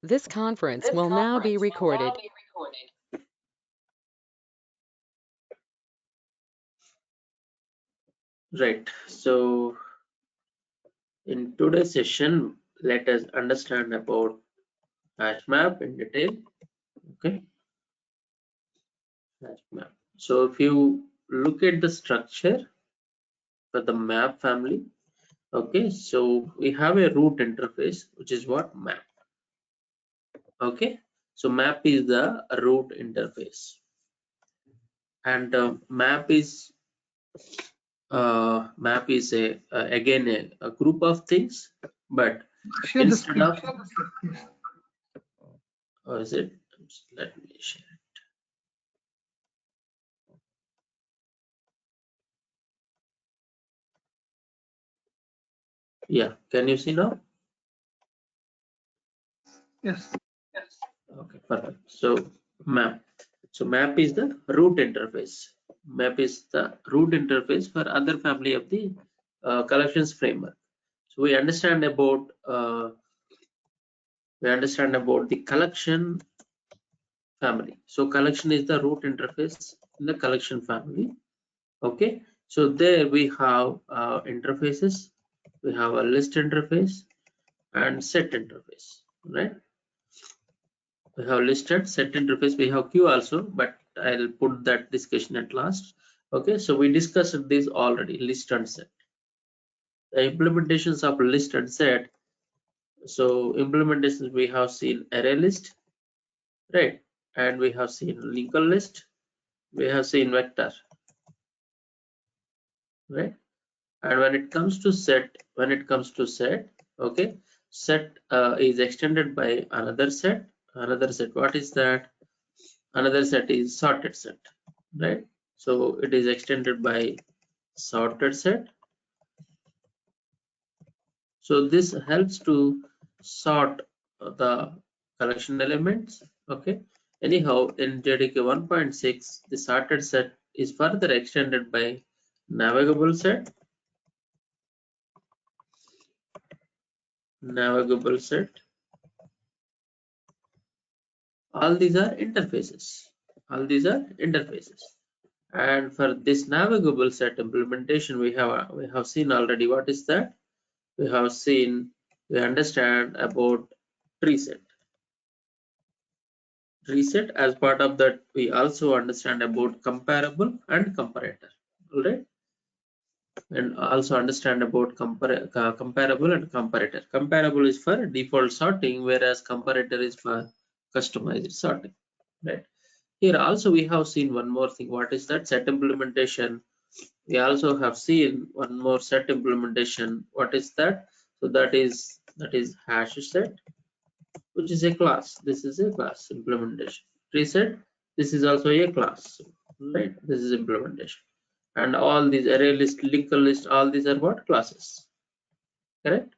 This conference will now be recorded. Right. So in today's session, let us understand about HashMap in detail. Okay. HashMap. So if you look at the structure for the map family, okay, so we have a root interface, which is what map. Okay. So map is the root interface, and map is again a group of things, but Share the instead screen. of is it, let me share. Yeah, can you see now? Yes. Okay, perfect. So map. So map is the root interface. Map is the root interface for other family of the collections framework. So we understand about the collection family. So collection is the root interface in the collection family. Okay. So there we have interfaces. We have a list interface and set interface, right? We have listed set interface, we have queue also, but I'll put that discussion at last. Okay, so we discussed this already, list and set. The implementations of list and set. So implementations, we have seen array list, right? And we have seen linked list, we have seen vector, right? And when it comes to set, okay, set is extended by another set. What is that? Another set is sorted set, right? So it is extended by sorted set. So this helps to sort the collection elements. Okay. Anyhow, in JDK 1.6, the sorted set is further extended by navigable set. All these are interfaces. And for this navigable set implementation, we have seen already. What is that? We understand about tree set. As part of that, we also understand about comparable and comparator. All right. And also understand about comparable and comparator. Comparable is for default sorting, whereas comparator is for customized sorting. Right. Here also we have seen one more thing. What is that? Set implementation. We also have seen one more set implementation. What is that? So that is hash set, which is a class. This is a class implementation. Reset. This is also a class, right? This is implementation. And all these array list, linked list, all these are what? Classes. Correct?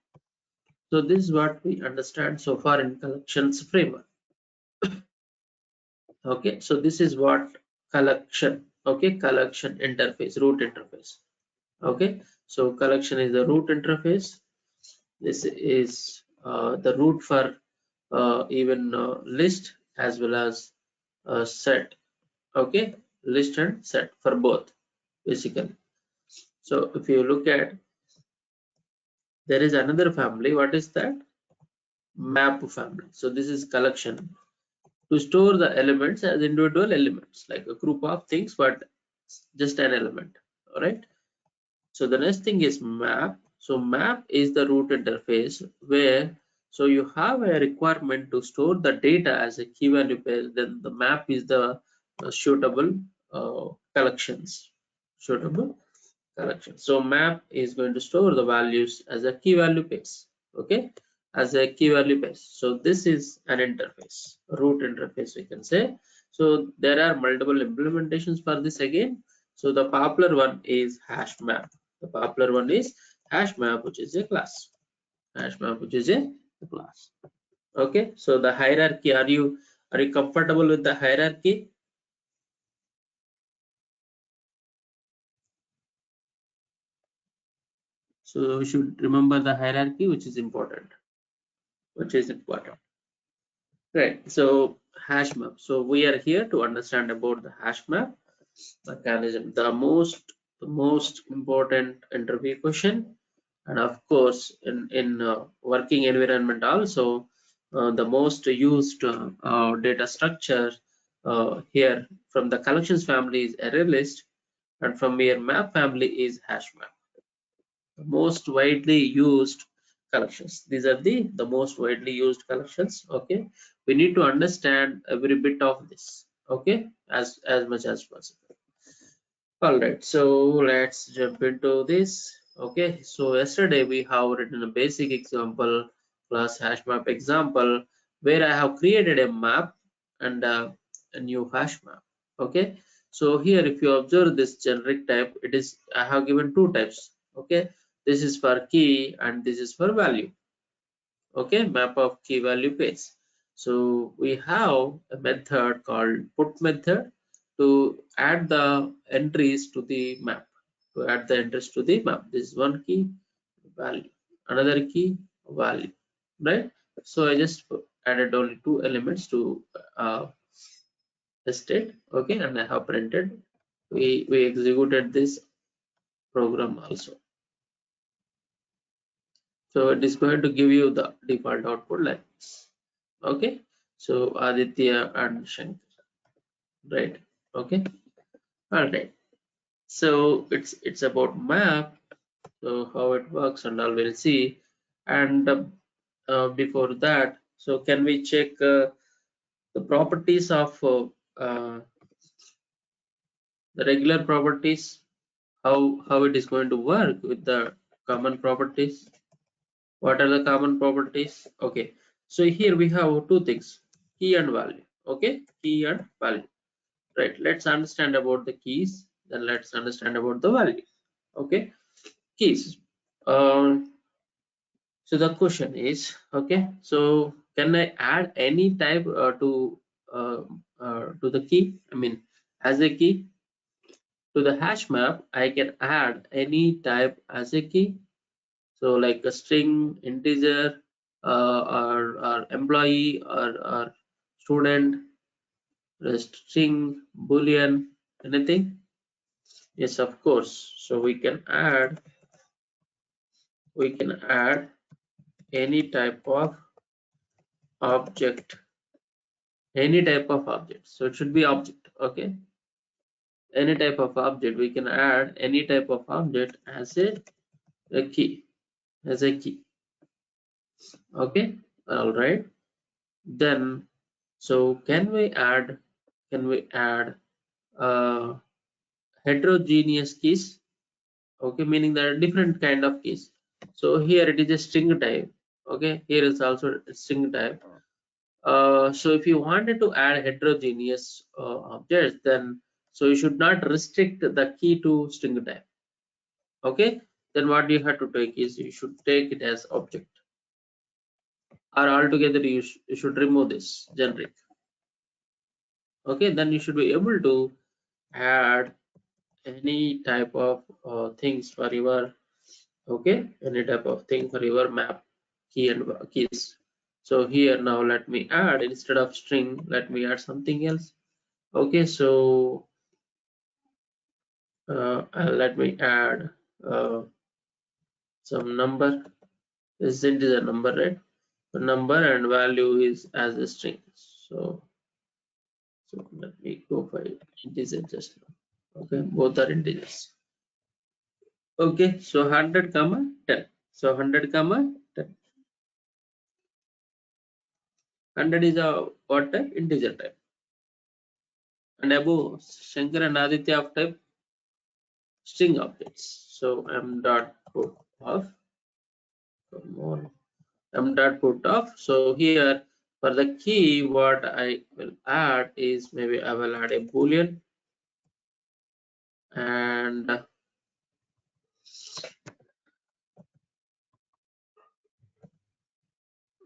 So this is what we understand so far in collections framework. Okay, so this is what collection. Okay, collection interface, root interface. Okay, so collection is the root interface. This is the root for even list as well as set. Okay, list and set for both basically. So if you look at, there is another family. What is that? Map family. So this is collection to store the elements as individual elements, like a group of things, but just an element. All right. So the next thing is map. So map is the root interface where, so you have a requirement to store the data as a key value pair. Then the map is the suitable collections. So map is going to store the values as a key value pairs. Okay, as a key value pairs. So this is an interface, root interface we can say. So there are multiple implementations for this again. So the popular one is HashMap. Which is a class. Okay, so the hierarchy, are you comfortable with the hierarchy? So we should remember the hierarchy, which is important. Right. So hash map. So we are here to understand about the hash map mechanism, the most important interview question, and of course in working environment also the most used data structure here from the collections family is array list, and from here map family is hash map. The most widely used collections, these are the most widely used collections. Okay, we need to understand every bit of this, okay, as much as possible. All right, so let's jump into this. Okay, so yesterday we have written a basic example plus hash map example where I have created a map and a new hash map. Okay, so here if you observe this generic type, it is I have given two types. Okay, this is for key and this is for value. Okay, map of key value page. So we have a method called put method to add the entries to the map, this is one key value, another key value, right? So I just added only two elements to uh, state. Okay, and I have printed. We executed this program also, so it is going to give you the default output like this. Okay, so Aditya and Shankar, right? Okay, all right. So it's about map, so how it works and all we'll see. And before that, so can we check the properties of the regular properties, how it is going to work with the common properties? What are the common properties? Okay, so here we have two things, key and value. Okay, key and value. Right, let's understand about the keys, then let's understand about the value. Okay, keys. So the question is, okay, so can I add any type uh, to the key? I mean, as a key to the hash map, I can add any type as a key. So like a string, integer, or employee, or student, a string, boolean, anything. Yes, of course. So we can add any type of object, any type of object. So it should be object. Okay, any type of object. We can add any type of object as a key, as a key. Okay, all right. Then, so can we add heterogeneous keys? Okay, meaning there are different kind of keys. So here it is a string type. Okay, here is also a string type. So if you wanted to add heterogeneous objects, then so you should not restrict the key to string type. Okay, then what you have to take is you should take it as object, or altogether you should remove this generic. Okay, then you should be able to add any type of things for your, okay, any type of thing for your map key and keys. So here now let me add, instead of string, let me add something else. Okay, so let me add some number. This is a number, right? The number and value is as a string. So let me go for integer just now. Okay, both are integers. Okay, so 100 comma 10. So 100 comma 10. 100 is a what type? Integer type. And above Shankar and Aditya of type string objects. So m dot put of, come on, m dot put of. So here for the key, what I will add is, maybe I will add a boolean, and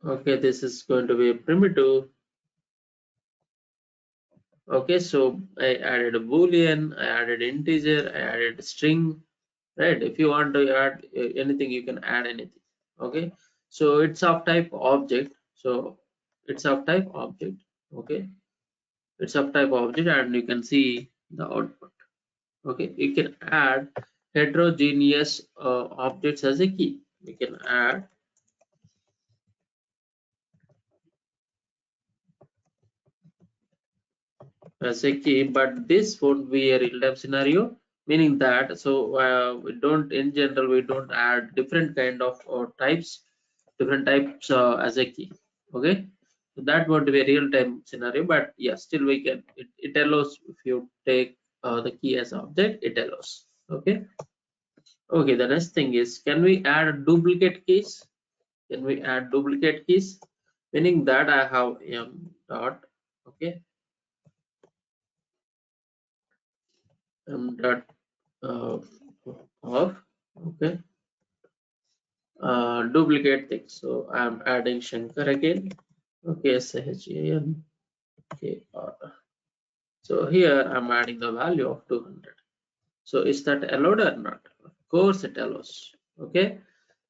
okay, this is going to be a primitive. Okay, so I added a boolean, I added integer, I added a string, right? If you want to add anything, you can add anything. Okay, so it's of type object. So it's of type object. Okay, it's of type object, and you can see the output. Okay, you can add heterogeneous objects as a key. We can add as a key, but this won't be a real-time scenario, meaning that we don't, in general, we don't add different kind of different types as a key. Okay, so that won't be a real-time scenario, but yeah, still we can. It allows if you take the key as object, it allows. Okay. Okay, the next thing is, can we add duplicate keys? Can we add duplicate keys? Meaning that I have m dot, okay, m dot uh, of, okay, duplicate things. So I'm adding Shankar again. Okay, SHAN. Okay, so here I'm adding the value of 200. So is that allowed or not? Of course it allows. Okay,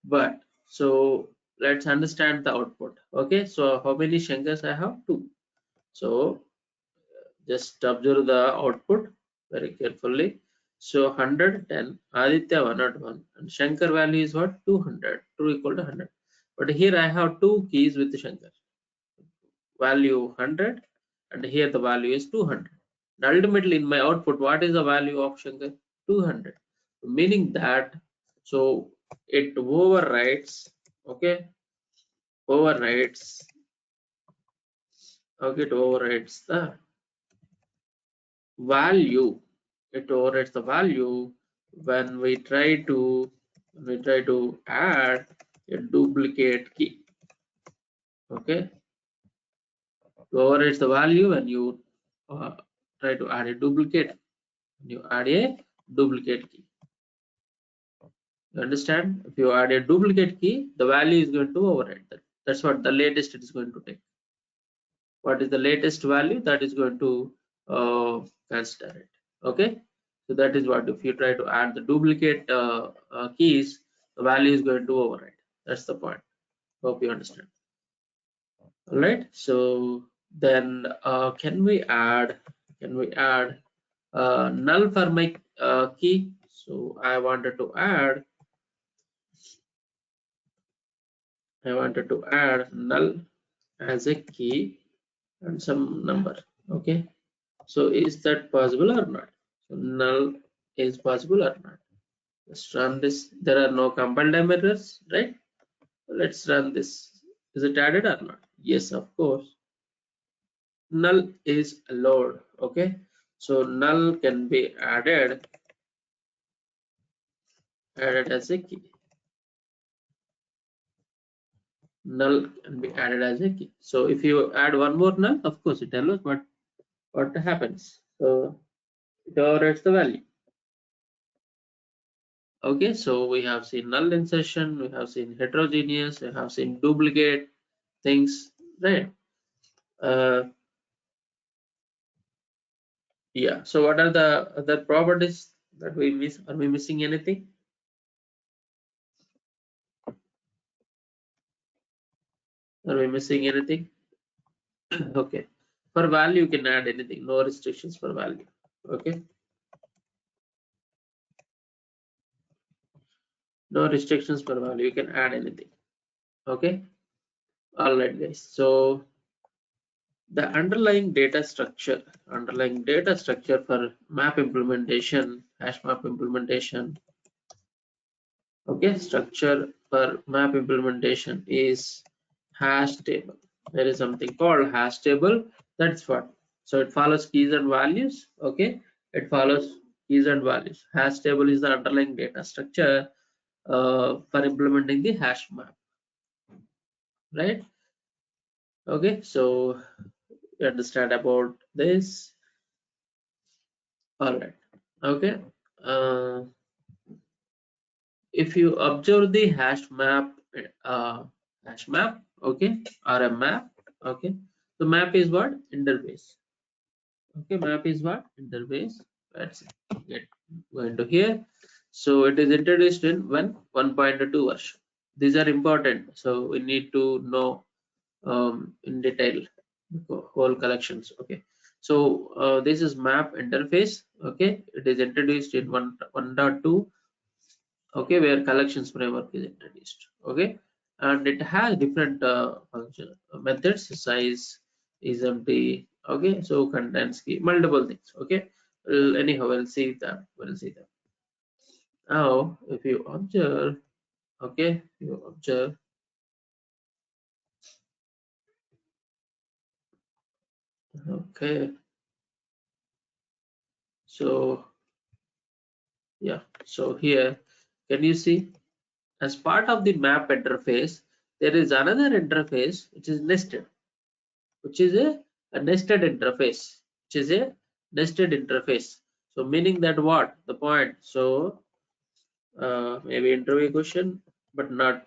but so let's understand the output. Okay, so how many Shankars I have? 2. So just observe the output very carefully. So 110, Aditya 101, and Shankar value is what? 200, true equal to 100. But here I have 2 keys with Shankar, value 100, and here the value is 200. And ultimately in my output, what is the value of Shankar? 200. Meaning that, so it overrides, okay, overrides, okay, it overrides the value. It overrides the value when we try to add a duplicate key. Okay, it overrides the value when you try to add a duplicate. You add a duplicate key. You understand? If you add a duplicate key, the value is going to override that. That's what the latest it is going to take. What is the latest value that is going to consider it? Okay, so that is what, if you try to add the duplicate keys, the value is going to override. That's the point. Hope you understand. All right, so then can we add null for my key? So I wanted to add null as a key and some number. Okay, so is that possible or not? So null is possible or not? Let's run this. There are no compile time errors, right? Let's run this. Is it added or not? Yes, of course. Null is allowed. Okay, so null can be added as a key. Null can be added as a key. So if you add one more null, of course it allows, but what happens? So it overrides the value. Okay, so we have seen null insertion, we have seen heterogeneous, we have seen duplicate things, right? Yeah, so what are the other properties that we miss? Are we missing anything? Are we missing anything? Okay, for value you can add anything, no restrictions for value. Okay, no restrictions for value, you can add anything. Okay, all right guys, so the underlying data structure for map implementation, hash map implementation. Okay, structure for map implementation is hash table. There is something called hash table. That's what. So it follows keys and values. Okay, it follows keys and values. Hash table is the underlying data structure for implementing the hash map, right? Okay, so you understand about this. All right. Okay. Uh, if you observe the uh, hash map, okay, or a map, okay, the map is what? Interface. Okay, map is what? Interface. Let's get going to here. So it is introduced in 1.2 version. These are important, so we need to know in detail, whole collections. Okay, so this is map interface. Okay, it is introduced in 1.2. Okay, where collections framework is introduced. Okay, and it has different function methods. Size is empty. Okay, so contains key, multiple things. Okay, well, anyhow, we'll see that. We'll see that. Now, if you observe, okay, you observe, okay, so yeah, so here, can you see, as part of the map interface, there is another interface which is nested, which is a nested interface, which is a nested interface. So meaning that what? The point. So maybe interview question, but not,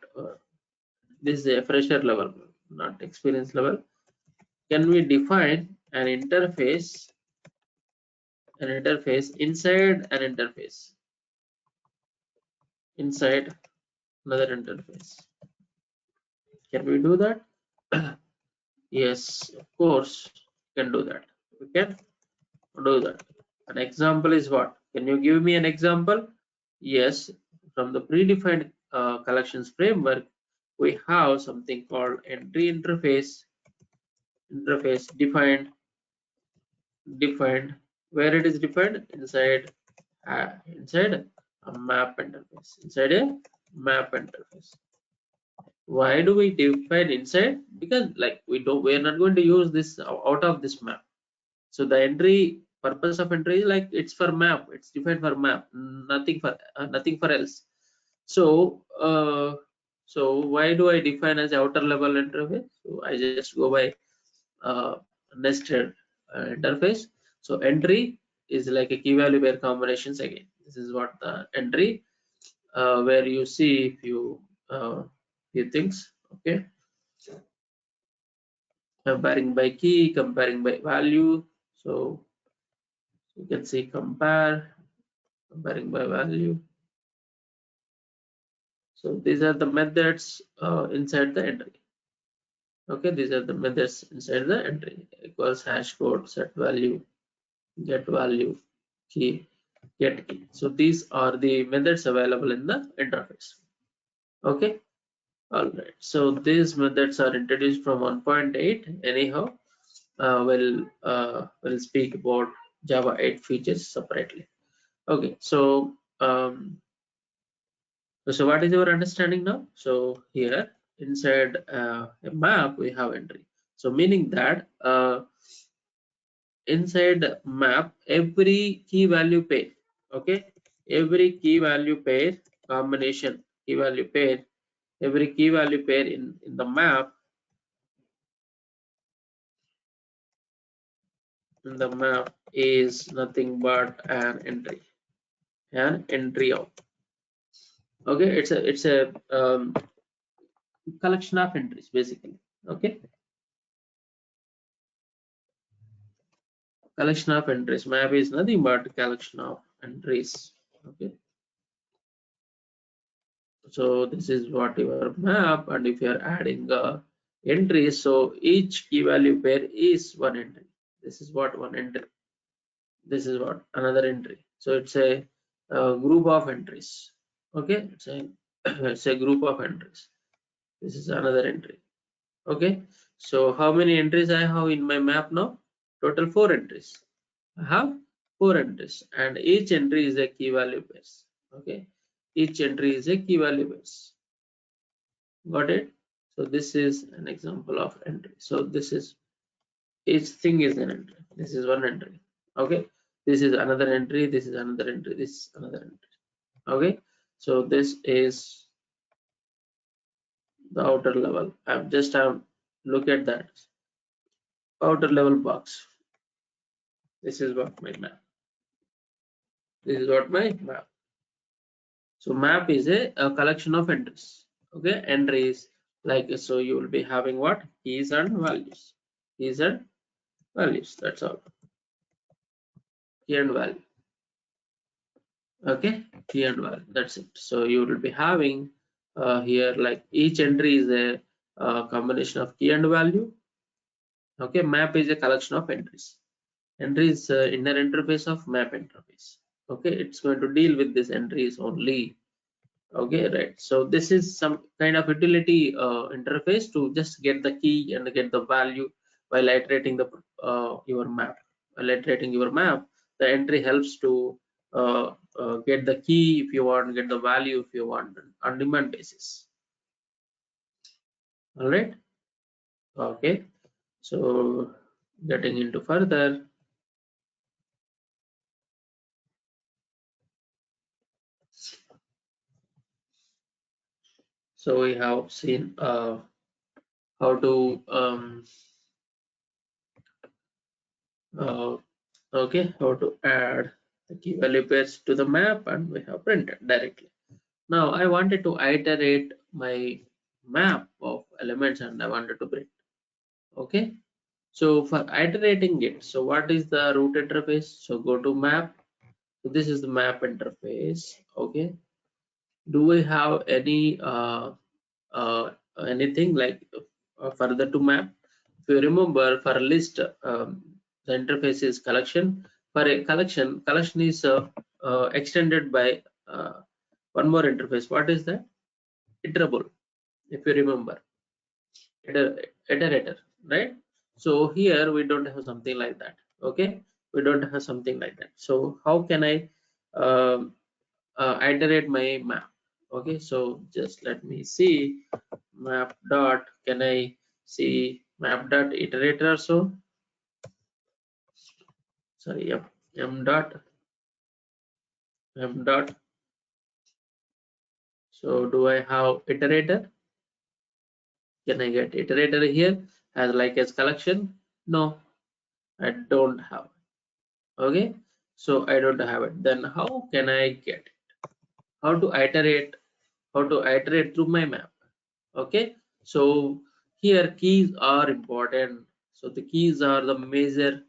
this is a fresher level, not experience level. Can we define an interface inside an interface, inside another interface? Can we do that? Yes, of course, we can do that. We can do that. An example is what? Can you give me an example? Yes, from the predefined collections framework, we have something called entry interface. Interface defined. Where it is defined? Inside a map interface. Inside a map interface. Why do we define inside? Because like we're not going to use this out of this map. So the entry purpose of entry is like it's for map, it's defined for map, nothing for else. So so why do I define as outer level interface? So I just go by nested interface. So entry is like a key value pair combinations again. This is what the entry where you see few things. Okay, comparing by key, comparing by value. So you can see comparing by value. So these are the methods inside the entry. Okay, these are the methods inside the entry. Equals hash code, set value, get value, key, get key. So these are the methods available in the interface. Okay, all right. So these methods are introduced from 1.8. Anyhow, we'll speak about Java 8 features separately. Okay, so so what is your understanding now? So here inside a map we have entry. So meaning that inside map every key value pair, okay, every key value pair combination, key value pair, every key value pair in the map, is nothing but an entry out. Okay, it's a collection of entries basically. Okay, collection of entries. Map is nothing but collection of entries. Okay, so this is what your map, and if you are adding entries, so each key value pair is one entry. This is what one entry. This is what another entry. So it's a group of entries. Okay, it's a group of entries. This is another entry. Okay, so how many entries I have in my map now? Total 4 entries. I have 4 entries, and each entry is a key value pairs. Okay, each entry is a key value pairs. Got it? So this is an example of entry. So this is, each thing is an entry. This is one entry. Okay, this is another entry. This is another entry. This is another entry. Okay, so this is the outer level. I've just look at that outer level box. This is what my map. This is what my map. So map is a collection of entries. Okay, entries like, so you will be having what? Keys and values. Keys and values. That's all. Key and value. Okay, key and value. That's it. So you will be having here like each entry is a combination of key and value. Okay, map is a collection of entries. Entry is inner interface of map interface. Okay, it's going to deal with these entries only. Okay, right. So this is some kind of utility interface to just get the key and get the value while iterating the your map. While iterating your map, the entry helps to get the key if you want, get the value if you want on demand basis. All right. Okay. So getting into further. So we have seen how to uh, okay, how to add the key value pairs to the map, and we have printed directly. Now I wanted to iterate my map of elements and I wanted to print. Okay, so for iterating it, so what is the root interface? So go to map. So this is the map interface. Okay, do we have any anything like further to map? If you remember, for a list, the interface is collection. For a collection is extended by one more interface. What is that? Iterable. If you remember, iterator, right? So here we don't have something like that. Okay, we don't have something like that. So how can I iterate my map? Okay, so just let me see map dot. Can I see map dot iterator? So sorry, yep, m dot m dot. So do I have iterator? Can I get iterator here as like as collection? No, I don't have. Okay, so I don't have it. Then how can I get it? How to iterate? How to iterate through my map? Okay, so here keys are important. So the keys are the major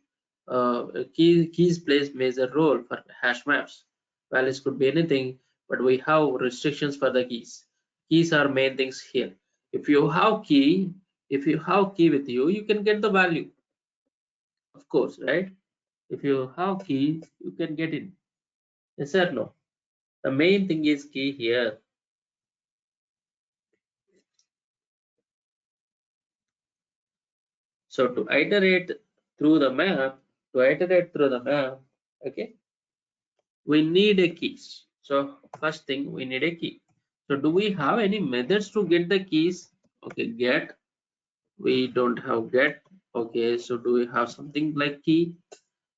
keys plays major role for hash maps. Values could be anything, but we have restrictions for the keys. Keys are main things here. If you have key, if you have key with you, you can get the value, of course, right? If you have key, you can get it. Yes or no? The main thing is key here. So to iterate through the map, okay, we need a key. So first thing, we need a key. So do we have any methods to get the keys? Okay, get. We don't have get. Okay, so do we have something like key?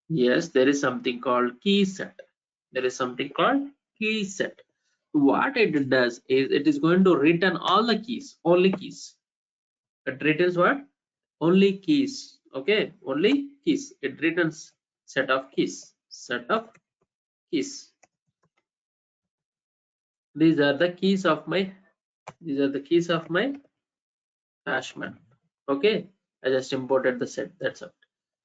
Yes, there is something called key set. There is something called key set. What it does is it is going to return all the keys, only keys. It returns what? Only keys. Okay, only keys. It returns set of keys. Set of keys. These are the keys of my. These are the keys of my HashMap. Okay, I just imported the set. That's it.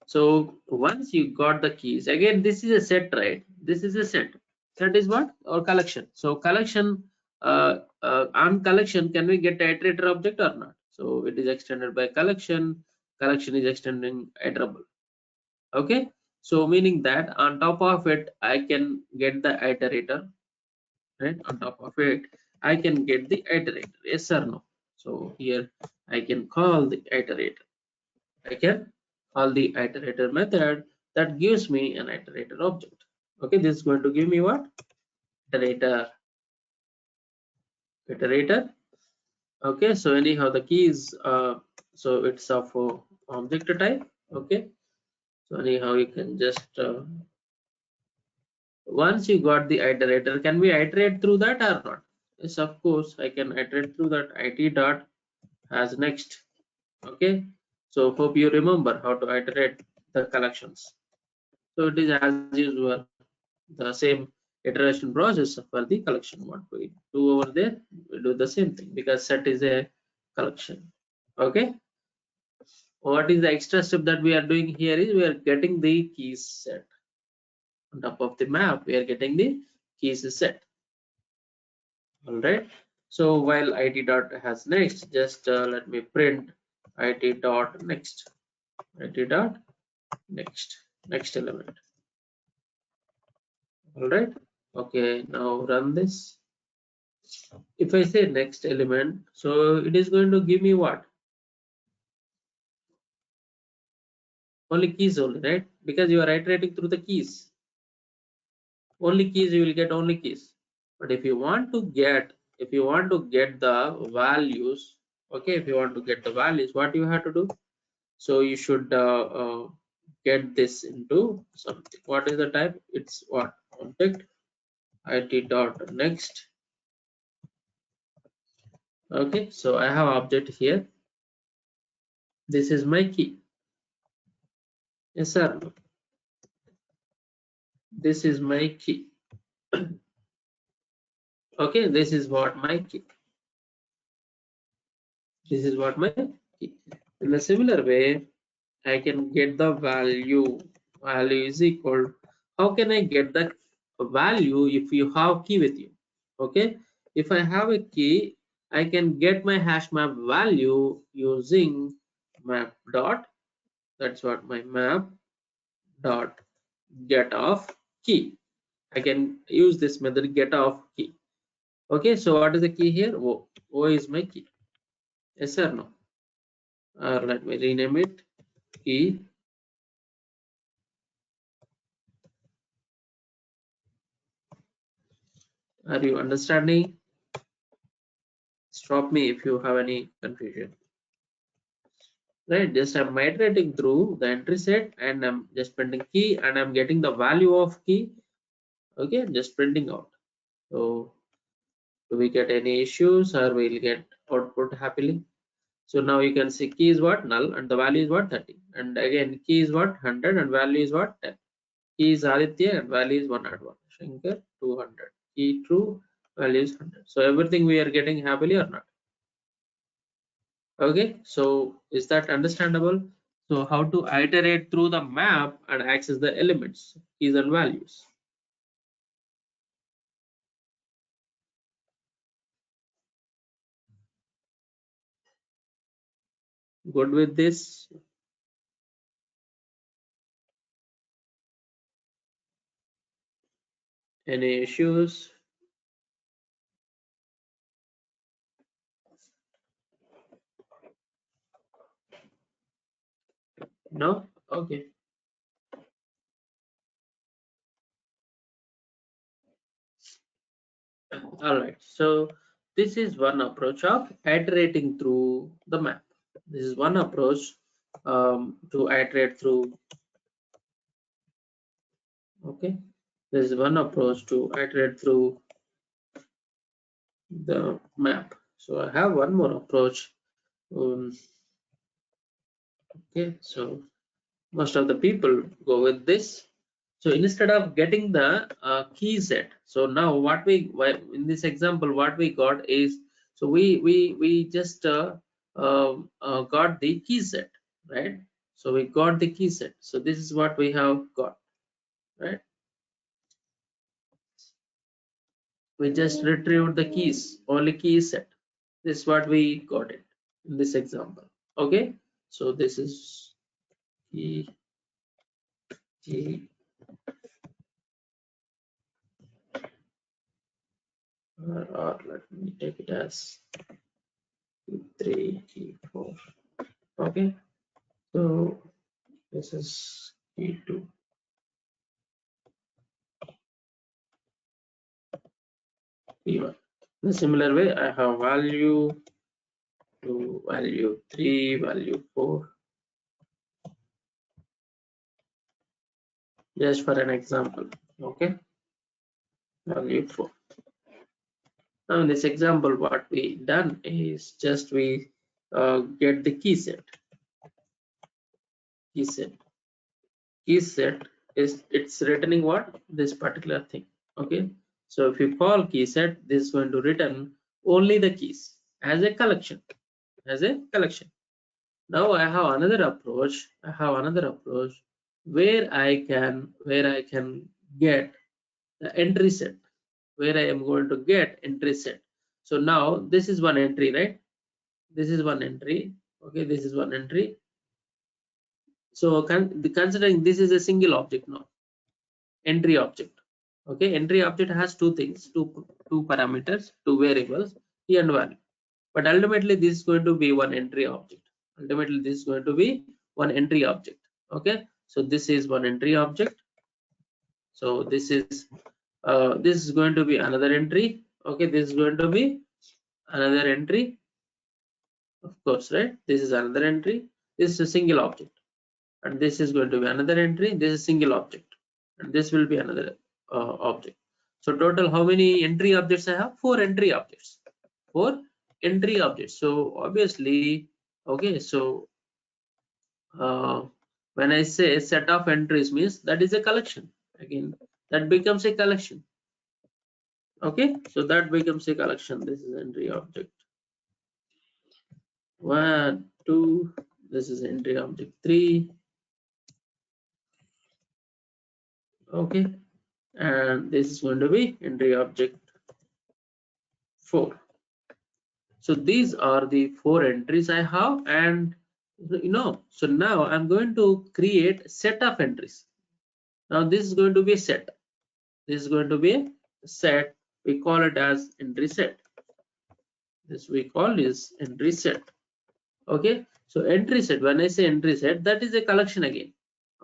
So once you got the keys, again this is a set, right? This is a set. Set is what? Or collection. So collection, on collection, can we get the iterator object or not? So it is extended by collection. Collection is extending iterable. Okay, so meaning that on top of it I can get the iterator, right? On top of it I can get the iterator, yes or no? So here I can call the iterator. I can call the iterator method that gives me an iterator object. Okay, this is going to give me what? Iterator. Okay, so anyhow the key is so it's of object type. Okay, so anyhow you can just once you got the iterator, can we iterate through that or not? Yes, of course I can iterate through that. It dot as next. Okay, so hope you remember how to iterate the collections. So it is as usual the same iteration process for the collection. What we do over there, we do the same thing because set is a collection. Okay, what is the extra step that we are doing here is we are getting the keys set on top of the map. We are getting the keys set. All right, So while it dot has next, just let me print it dot next, it dot next element. All right. Okay, now run this. If I say next element, so it is going to give me what? Only keys only, right? Because you are iterating through the keys. Only keys, you will get only keys. But if you want to get the values, okay, if you want to get the values, what you have to do? So you should get this into something. What is the type? It's what? Object it dot next. Okay, so I have object here. This is my key. Yes sir. This is my key. Okay, this is what my key. This is what my key. In a similar way, I can get the value. Value is equal. How can I get the value if you have key with you? Okay, if I have a key, I can get my hash map value using map dot. That's what my map dot get of key. I can use this method get of key. Okay, so what is the key here? O. O is my key. Yes or no? Or let me rename it key. Are you understanding? Stop me if you have any confusion. Right, just I'm migrating through the entry set and I'm just printing key and I'm getting the value of key. Okay, just printing out. So do we get any issues or we'll get output happily? So now you can see key is what? Null and the value is what? 30. And again key is what? 100 and value is what? 10. Key is Aditya and value is 101. Shankar 200. Key true, value is 100. So everything we are getting happily or not? Okay, so is that understandable? So how to iterate through the map and access the elements, keys and values. Good with this? Any issues? No? Okay. All right. So this is one approach of iterating through the map. This is one approach to iterate through. Okay. This is one approach to iterate through the map. So I have one more approach. Okay. So most of the people go with this. So instead of getting the key set, so now what we in this example what we got is, so we just got the key set, right? So we got the key set. So this is what we have got, right? We just retrieved the keys, only key set. This is what we got it in this example. Okay, so this is key or let me take it as key 3, key 4. Okay, so this is key 2. Key 1. In a similar way, I have value 2, value 3, value 4. Just for an example, okay, value 4. Now in this example, what we done is just we get the key set. Key set. Key set is it's returning what? This particular thing. Okay. So if you call key set, this is going to return only the keys as a collection. As a collection. Now I have another approach. Where I can get the entry set. Where I am going to get entry set. So now this is one entry, right? This is one entry. Okay, this is one entry. So considering this is a single object now, entry object. Okay, entry object has two things, two parameters, two variables, key and value. But ultimately this is going to be one entry object. Ultimately this is going to be one entry object. Okay, so this is one entry object. So this is going to be another entry. Okay, this is going to be another entry, of course, right? This is another entry. This is a single object, and this is going to be another entry. This is single object, and this will be another object. So total, how many entry objects I have? 4 entry objects. 4 entry objects. So obviously, okay. So when I say set of entries means that is a collection. Again, that becomes a collection. Okay, so that becomes a collection. This is entry object 1, 2. This is entry object 3. Okay, and this is going to be entry object 4. So these are the 4 entries I have, and so now I'm going to create a set of entries. Now this is going to be a set. This is going to be a set. We call it as entry set. This we call is entry set. Okay, so entry set, when I say entry set, that is a collection again.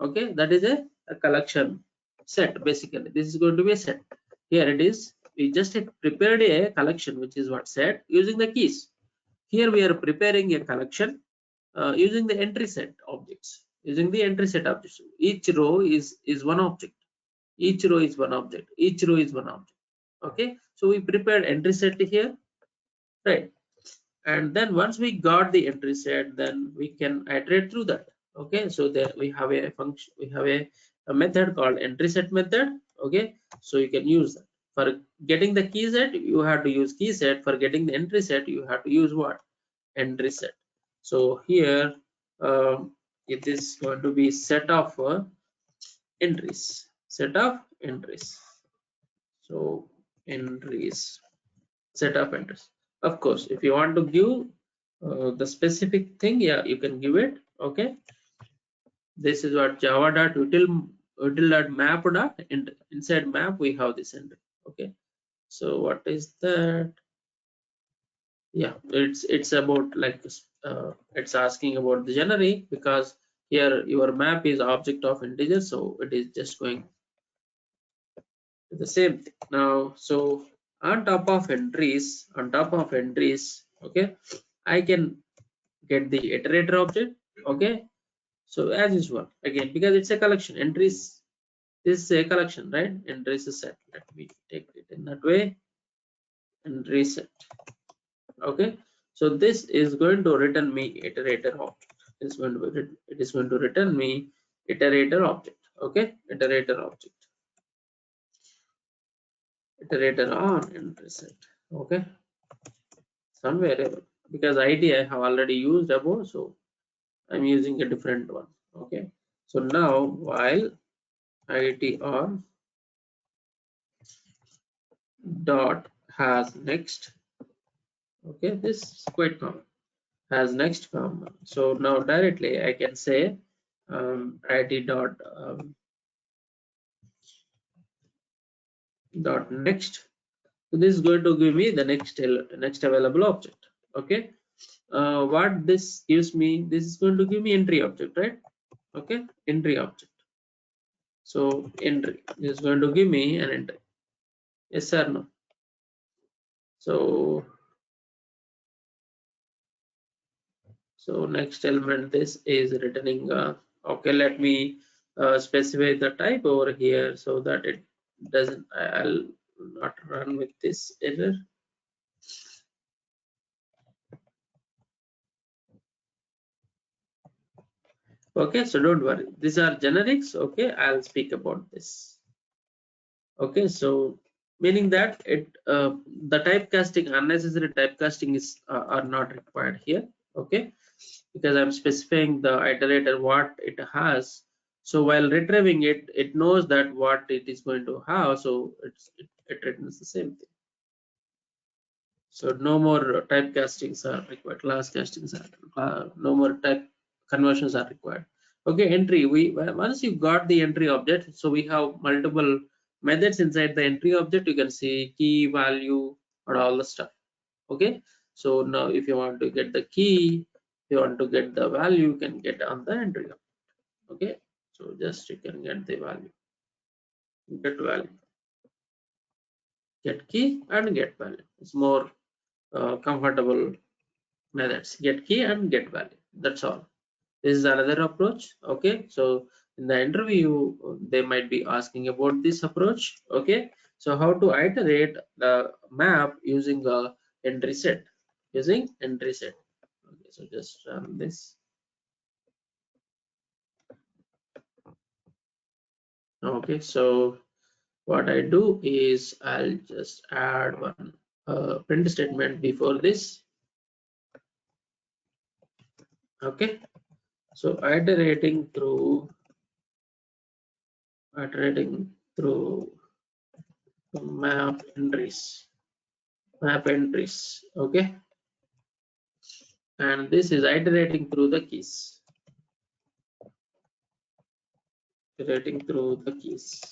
Okay, that is a collection set. Basically this is going to be a set. Here it is, we just prepared a collection, which is what set, using the keys. Here we are preparing a collection using the entry set objects. Using the entry set objects, each row is one object. Each row is one object. Each row is one object. Okay, so we prepared entry set here, right? And then once we got the entry set, then we can iterate through that. Okay, so there we have a function, we have a method called entry set method. Okay, so you can use that. For getting the key set, you have to use key set. For getting the entry set, you have to use what? Entry set. So here it is going to be set of entries. Set of entries. So entries, set of entries. Of course, if you want to give the specific thing, yeah, you can give it. Okay, this is what java.util.map. Inside map we have this entry. Okay, so what is that? Yeah, it's about like it's asking about the generic, because here your map is object of integer, so it is just going to the same thing. Now, so on top of entries, okay, I can get the iterator object. Okay, so as usual, again, because it's a collection, entries, this is a collection, right? Entries is set. Let me take it in that way and reset. Okay, so this is going to return me iterator object. It's going to be, it is going to return me iterator object. Okay, iterator object, iterator on entry set. Okay, some variable, because id I have already used above, so I'm using a different one. Okay, so now while id on dot has next. Okay, this is quite common, has next common. So now directly I can say id dot next. So this is going to give me the next available object. Okay, what this gives me, this is going to give me entry object, right? Okay, entry object. So entry is going to give me an entry. Yes or no? So next element, this is returning. Okay, let me specify the type over here so that it doesn't, I'll not run with this error. Okay, so don't worry, these are generics. Okay, I'll speak about this. Okay, so meaning that the typecasting, unnecessary typecasting is are not required here. Okay, because I'm specifying the iterator what it has. So while retrieving it, it knows that what it is going to have, so it returns the same thing. So no more typecastings are required, class castings are no more type conversions are required. Okay, entry, once you got the entry object, so we have multiple methods inside the entry object. You can see key, value, or all the stuff. Okay, so now if you want to get the key, if you want to get the value, you can get on the entry object. Okay, so just you can get the value, get value, get key and get value. It's more comfortable methods, get key and get value. That's all. This is another approach. Okay, so in the interview they might be asking about this approach. Okay, so how to iterate the map using a entry set, using entry set. Okay, so just run this. Okay, so what I do is I'll just add one print statement before this. Okay, so iterating through map entries. Okay, and this is iterating through the keys, iterating through the keys.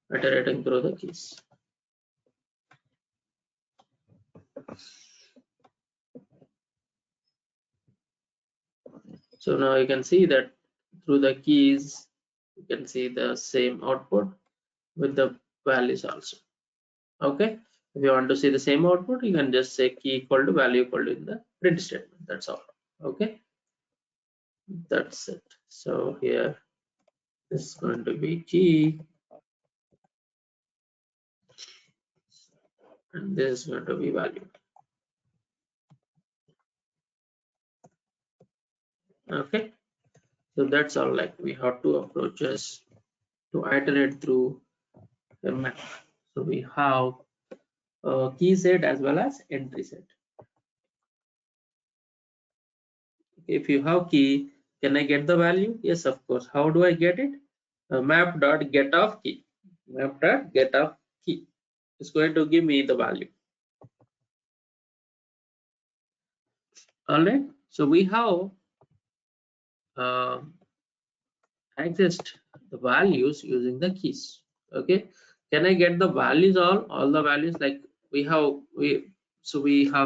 Iterating through the keys. So now you can see that through the keys you can see the same output with the values also. Okay, if you want to see the same output, you can just say key equal to value equal to in the print statement. That's all. Okay, that's it. So here this is going to be key and this is going to be value. Okay, so that's all. Like we have two approaches to iterate through the map. So we have a key set as well as entry set. If you have key, can I get the value? Yes, of course. How do I get it? Map dot get of key. Map dot get of key is going to give me the value. All right. So we have accessed the values using the keys. Okay. Can I get the values all the values like we have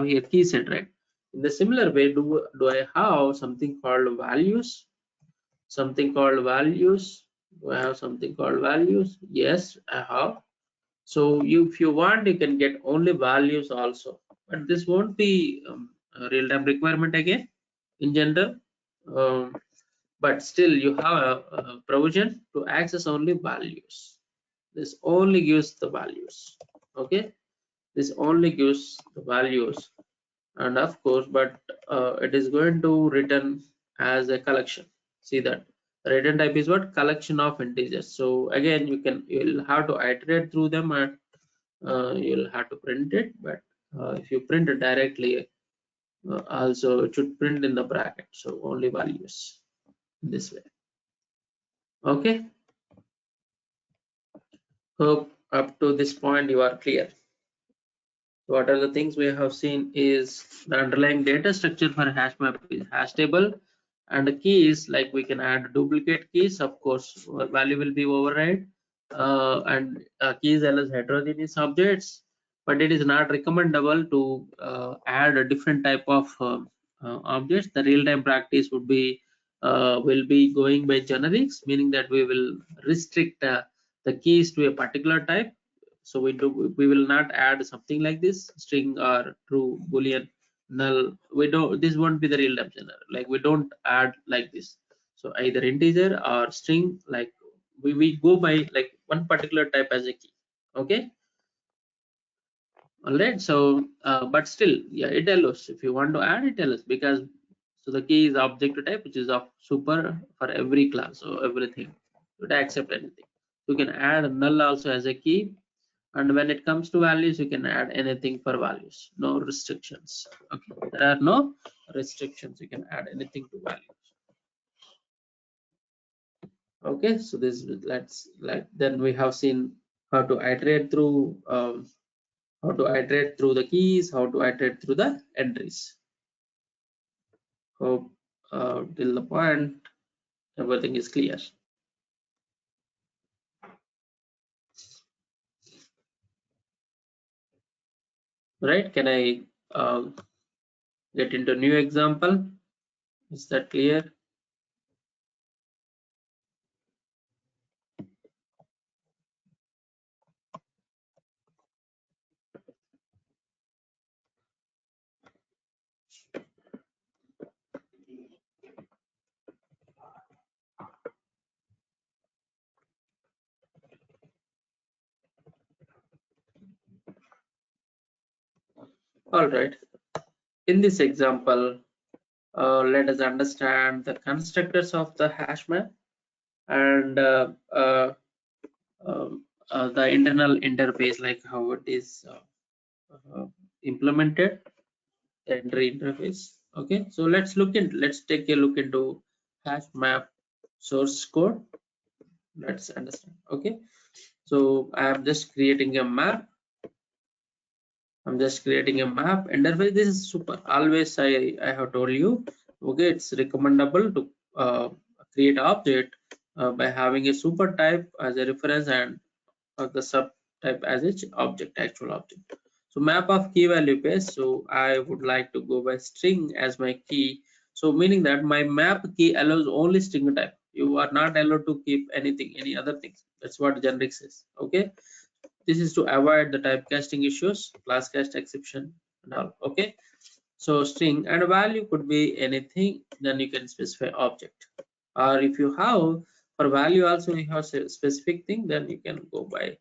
here key set, right? In the similar way, do I have something called values? Something called values. Do I have something called values? Yes, I have. So if you want, you can get only values also, but this won't be a real-time requirement again in general. Um, but still you have a provision to access only values. This only gives the values. Okay, this only gives the values, and of course, but it is going to return as a collection. See that the return type is what? Collection of integers. So again, you'll have to iterate through them and you'll have to print it, but if you print it directly, also it should print in the bracket, so only values this way. Okay, hope up to this point you are clear. What are the things we have seen is the underlying data structure for HashMap is hash table, and the keys, like we can add duplicate keys, of course value will be override, and keys as heterogeneous objects, but it is not recommendable to add a different type of objects. The real-time practice would be will be going by generics, meaning that we will restrict the keys to a particular type. So we will not add something like this string or true boolean null. We don't, this won't be the real time generator. Like we don't add like this. So either integer or string, like we go by like one particular type as a key. Okay, all right. So but still, yeah, it allows if you want to add, it allows, because so the key is object type, which is of super for every class. So everything would accept anything. You can add null also as a key, and when it comes to values, you can add anything for values, no restrictions. Okay, there are no restrictions, you can add anything to values. Okay, so this let's like then we have seen how to iterate through the keys, how to iterate through the entries. Hope till the point everything is clear. Right? Can I get into new example? Is that clear? All right. In this example, let us understand the constructors of the hash map and the internal interface, like how it is uh, implemented, the entry interface. Okay, so let's take a look into hash map source code. Let's understand. Okay, so I am just creating a map. I'm just creating a map interface. This is super. Always I have told you. Okay, it's recommendable to create object by having a super type as a reference and the subtype as its object, actual object. So map of key value paste. So I would like to go by string as my key. So meaning that my map key allows only string type. You are not allowed to keep anything, any other things. That's what generic says. Okay. This is to avoid the typecasting issues, class cast exception and all. Okay. So string and value could be anything. Then you can specify object. Or if you have for value also you have a specific thing, then you can go by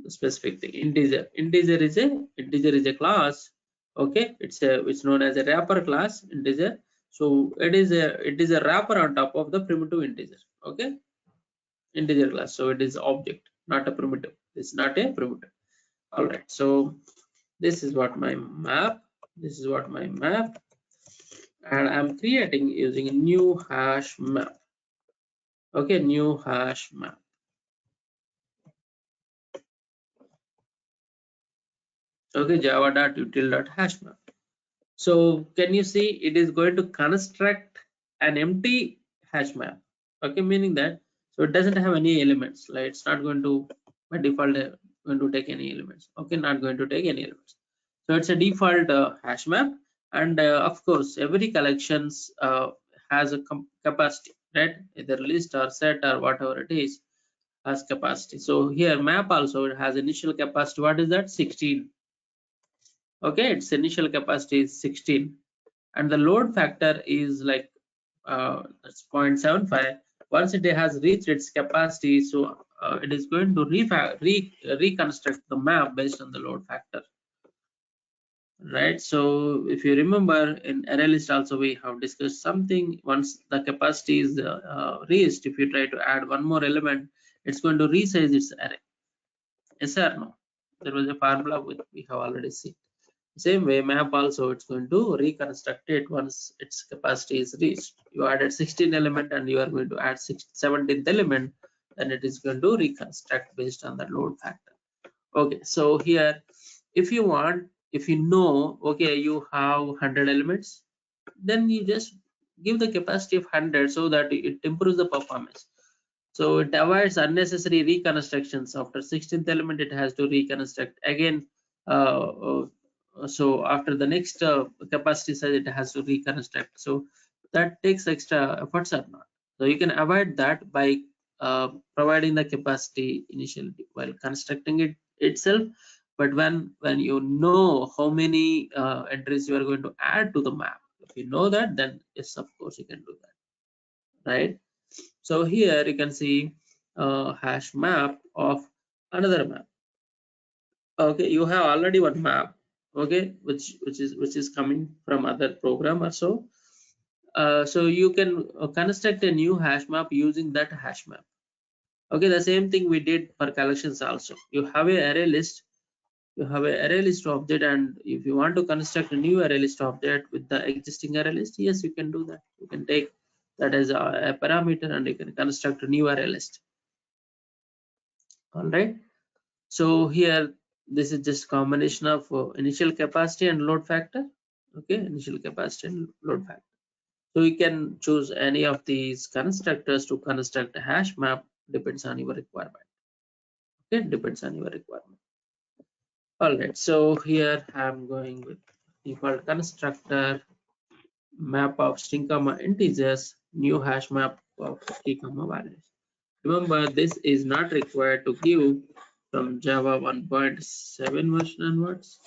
specific thing. Integer is a class. Okay, it's known as a wrapper class. Integer, so it is a wrapper on top of the primitive integer. Okay, integer class, so it is object, not a primitive. It's not a primitive. All right, so this is what my map, and I'm creating using a new hash map. Okay, new hash map. Okay, java.util.hashmap. So can you see it is going to construct an empty hash map? Okay, meaning that so it doesn't have any elements. Like it's not going to by default going to take any elements. Okay, not going to take any elements. So it's a default hash map, and of course every collections has a capacity, right? Either list or set or whatever it is has capacity. So here map also it has initial capacity. What is that? 16. Okay, its initial capacity is 16 and the load factor is like that's 0.75. Once it has reached its capacity, so it is going to reconstruct the map based on the load factor, right? So if you remember in array list also we have discussed something. Once the capacity is reached, if you try to add one more element, it's going to resize its array. Yes or no? There was a formula which we have already seen. Same way, map also it's going to reconstruct it once its capacity is reached. You added 16 element and you are going to add 17th element, then it is going to reconstruct based on the load factor. Okay, so here, if you want, if you know, okay, you have 100 elements, then you just give the capacity of 100 so that it improves the performance. So it avoids unnecessary reconstructions. After 16th element, it has to reconstruct again. So after the next capacity size, it has to reconstruct. So that takes extra efforts or not. So you can avoid that by providing the capacity initially while constructing it itself. But when you know how many entries you are going to add to the map, if you know that, then yes, of course you can do that, right? So here you can see hash map of another map. Okay, you have already one map, okay, which is coming from other program or so. So you can construct a new hash map using that hash map. Okay, the same thing we did for collections also. You have a array list, object, and if you want to construct a new array list object with the existing array list, yes, you can do that. You can take that is a parameter, and you can construct a new array list. All right. So here, this is just combination of initial capacity and load factor. Okay, initial capacity and load factor. So you can choose any of these constructors to construct a hash map, depends on your requirement. Okay, depends on your requirement. All right, so here I'm going with default constructor, map of string comma integers, new hash map of key comma values. Remember, this is not required to give from Java 1.7 version onwards.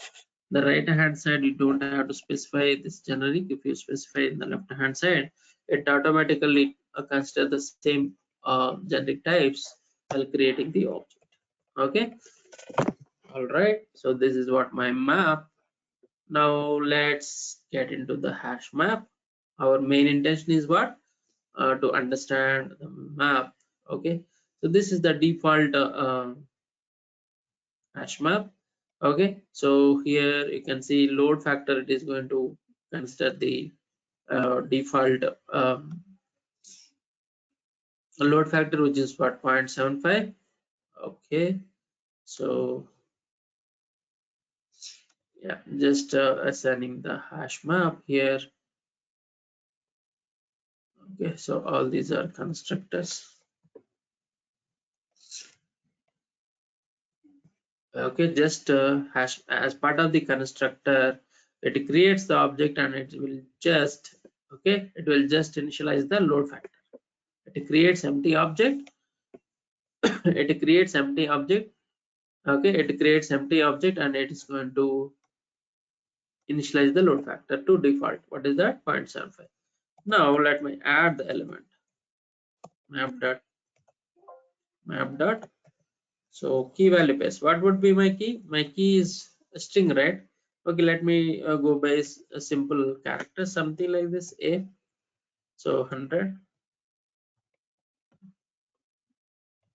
The right hand side, you don't have to specify this generic. If you specify in the left hand side, it automatically considers the same generic types while creating the object. Okay. All right. So this is what my map. Now let's get into the hash map. Our main intention is what? To understand the map. Okay. So this is the default hash map. Okay, so here you can see load factor, it is going to consider the default load factor, which is what, 0.75. Okay, so yeah, just assigning the hash map here. Okay, so all these are constructors. Okay, just hash as part of the constructor, it creates the object and it will just, okay, it will just initialize the load factor. It creates empty object. It creates empty object. Okay, it creates empty object and it is going to initialize the load factor to default. What is that? 0.75. Now let me add the element map dot. So key value paste. What would be my key? My key is a string, right? Okay, let me go by a simple character, something like this, a. So 100,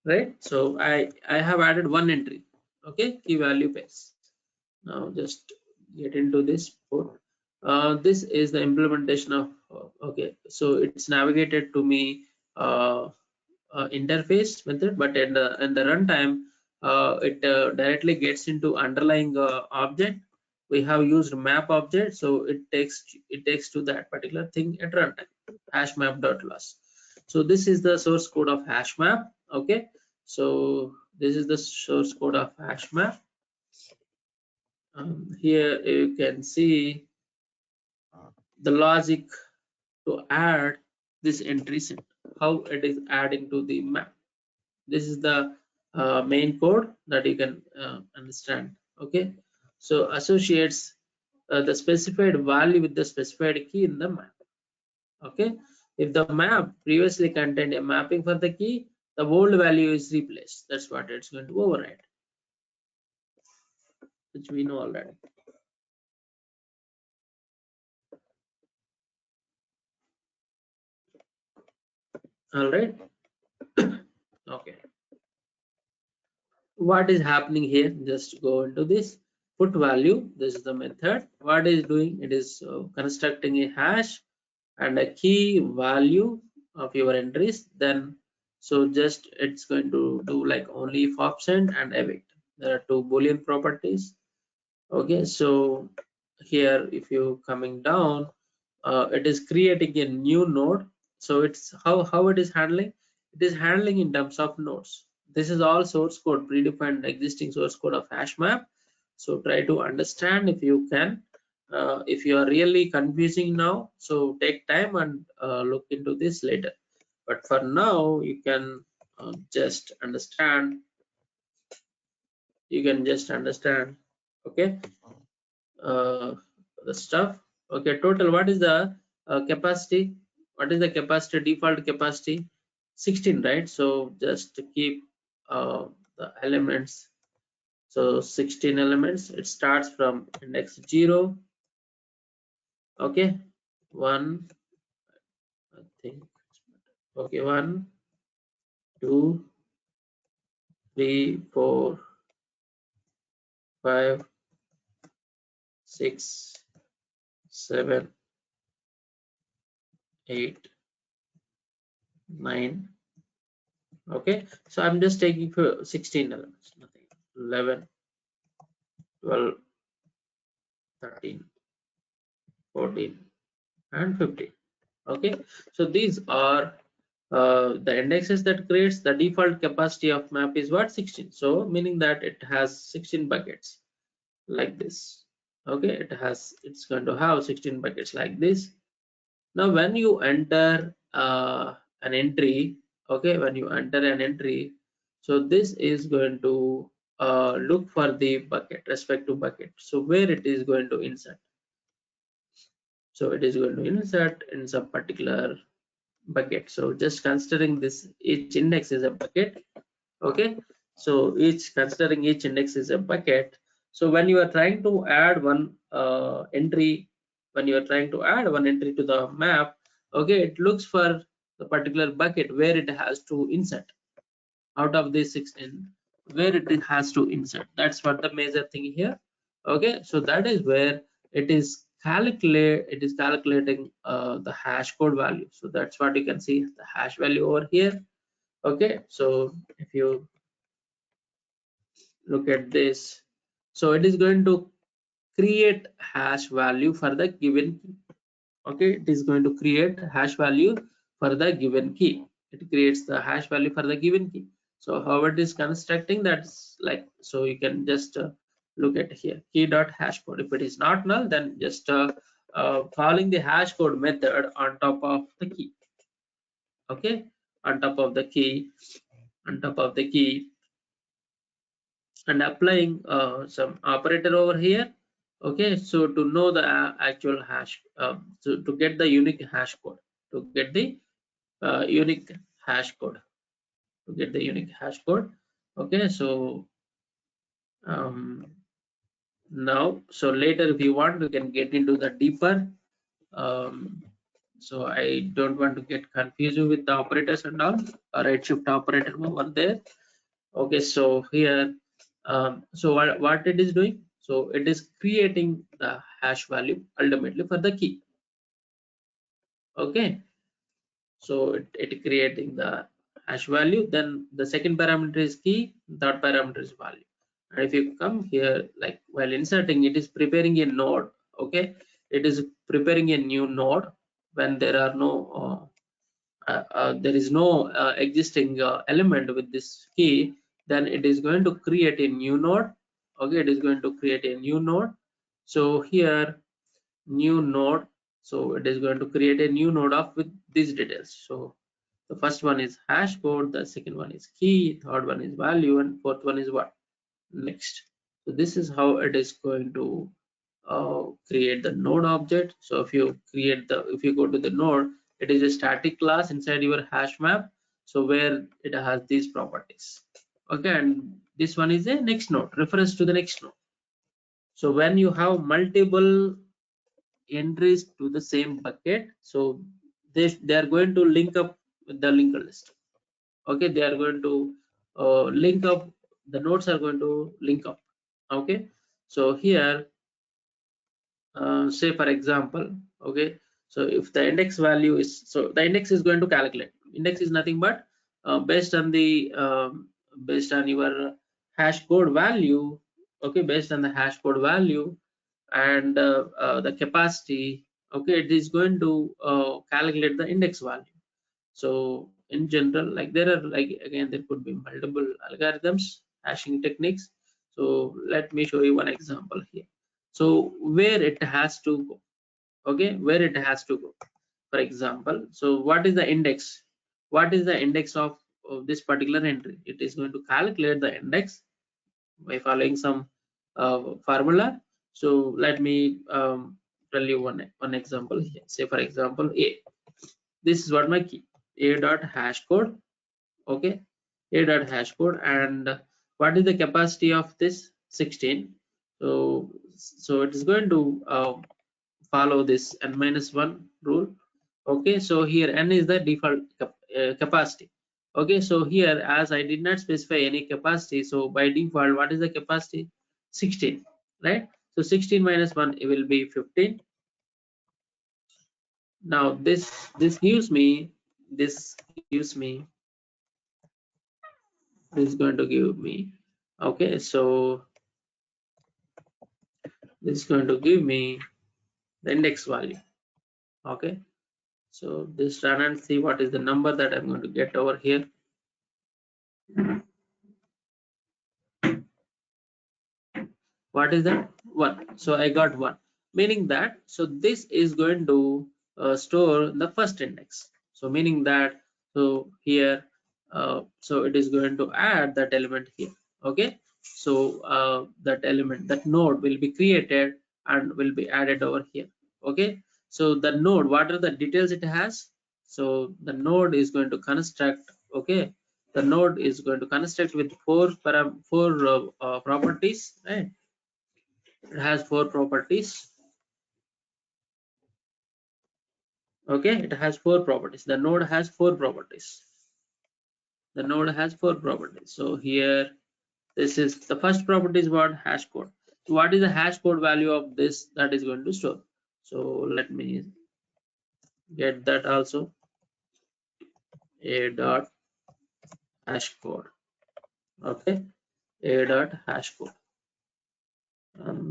right? So I have added one entry. Okay, key value paste. Now just get into this port. This is the implementation of okay, so it's navigated to me interface method, but in the runtime it directly gets into underlying object. We have used map object, so it takes to that particular thing at runtime, hashmap.loss. So this is the source code of hashmap. Okay, so this is the source code of hashmap. Here you can see the logic to add this entry set, how it is adding to the map. This is the main code that you can understand. Okay, so associates the specified value with the specified key in the map. Okay, if the map previously contained a mapping for the key, the old value is replaced. That's what it's going to override, which we know already. All right. Okay, what is happening here? Just go into this put value. This is the method. What is doing? It is constructing a hash and a key value of your entries. Then so just it's going to do like only if absent and await. There are two boolean properties. Okay, so here if you coming down, it is creating a new node. So it's how it is handling. It is handling in terms of nodes. This is all source code, predefined existing source code of hashmap. So try to understand if you can. If you are really confusing now, so take time and look into this later. But for now, you can just understand. You can just understand. Okay, the stuff. Okay, total. What is the capacity? What is the capacity? Default capacity 16, right? So just keep the elements. So 16 elements. It starts from index 0. Okay, 1. I think. Okay, 1, 2, 3, 4, 5, 6, 7, 8, 9. Okay, so I'm just taking for 16 elements, nothing. 11, 12, 13, 14, and 15. Okay, so these are the indexes that creates the default capacity of map is what, 16. So meaning that it has 16 buckets like this. Okay, it's going to have 16 buckets like this. Now when you enter an entry, okay, when you enter an entry, so this is going to look for the bucket, respective bucket, so where it is going to insert. So it is going to insert in some particular bucket. So just considering this, each index is a bucket. Okay, so each considering each index is a bucket. So when you are trying to add one entry, when you are trying to add one entry to the map, okay, it looks for the particular bucket where it has to insert out of this 16, where it has to insert. That's what the major thing here. Okay, so that is where it is calculating the hash code value. So that's what you can see, the hash value over here. Okay, so if you look at this, so it is going to create hash value for the given key. Okay, it is going to create hash value for the given key. It creates the hash value for the given key. So how it is constructing, that's like, so you can just look at here, key dot hash code. If it is not null, then just calling the hash code method on top of the key. Okay, on top of the key, on top of the key, and applying some operator over here. Okay, so to know the actual hash, so to get the unique hash code, to get the unique hash code, to get the unique hash code. Okay, so now, so later if you want, you can get into the deeper. So I don't want to get confused with the operators and all, or right shift operator over there. Okay, so here, so what it is doing, so it is creating the hash value ultimately for the key. Okay, so it creating the hash value, then the second parameter is key, third parameter is value. And if you come here, like while inserting, it is preparing a node. Okay, it is preparing a new node when there are no there is no existing element with this key, then it is going to create a new node. Okay, it is going to create a new node. So here, new node, so it is going to create a new node of with these details. So the first one is hash code, the second one is key, third one is value, and fourth one is what, next. So this is how it is going to create the node object. So if you if you go to the node, it is a static class inside your hash map, so where it has these properties. Okay, and this one is a next node, refers to the next node. So when you have multiple entries to the same bucket, so they are going to link up with the linked list. Okay, they are going to link up, the nodes are going to link up. Okay, so here, say for example, okay, so if the index value is, so the index is going to calculate, index is nothing but based on the based on your hash code value. Okay, based on the hash code value and the capacity, okay, it is going to calculate the index value. So in general, like there are, like again, there could be multiple algorithms, hashing techniques. So let me show you one example here. So where it has to go, okay, where it has to go, for example, so what is the index, what is the index of this particular entry? It is going to calculate the index by following some formula. So let me tell you one example here. Say for example, a, this is what my key, a dot hash code. Okay, a dot hash code, and what is the capacity of this, 16. So it is going to follow this n-1 rule. Okay, so here n is the default capacity. Okay, so here, as I did not specify any capacity, so by default, what is the capacity, 16, right? So 16 minus 1, it will be 15. Now this gives me this gives me, this is going to give me, okay, so this is going to give me the index value. Okay, so this run and see what is the number that I'm going to get over here. What is that? 1. So I got 1, meaning that, so this is going to store the first index. So meaning that, so here, so it is going to add that element here. Okay, so that element, that node will be created and will be added over here. Okay, so the node, what are the details it has? So the node is going to construct, okay, the node is going to construct with four properties, right? It has four properties. Okay, it has four properties. The node has four properties. The node has four properties. So here, this is the first property is what? Hash code. So what is the hash code value of this that is going to store? So let me get that also. A dot hash code. Okay, a dot hash code.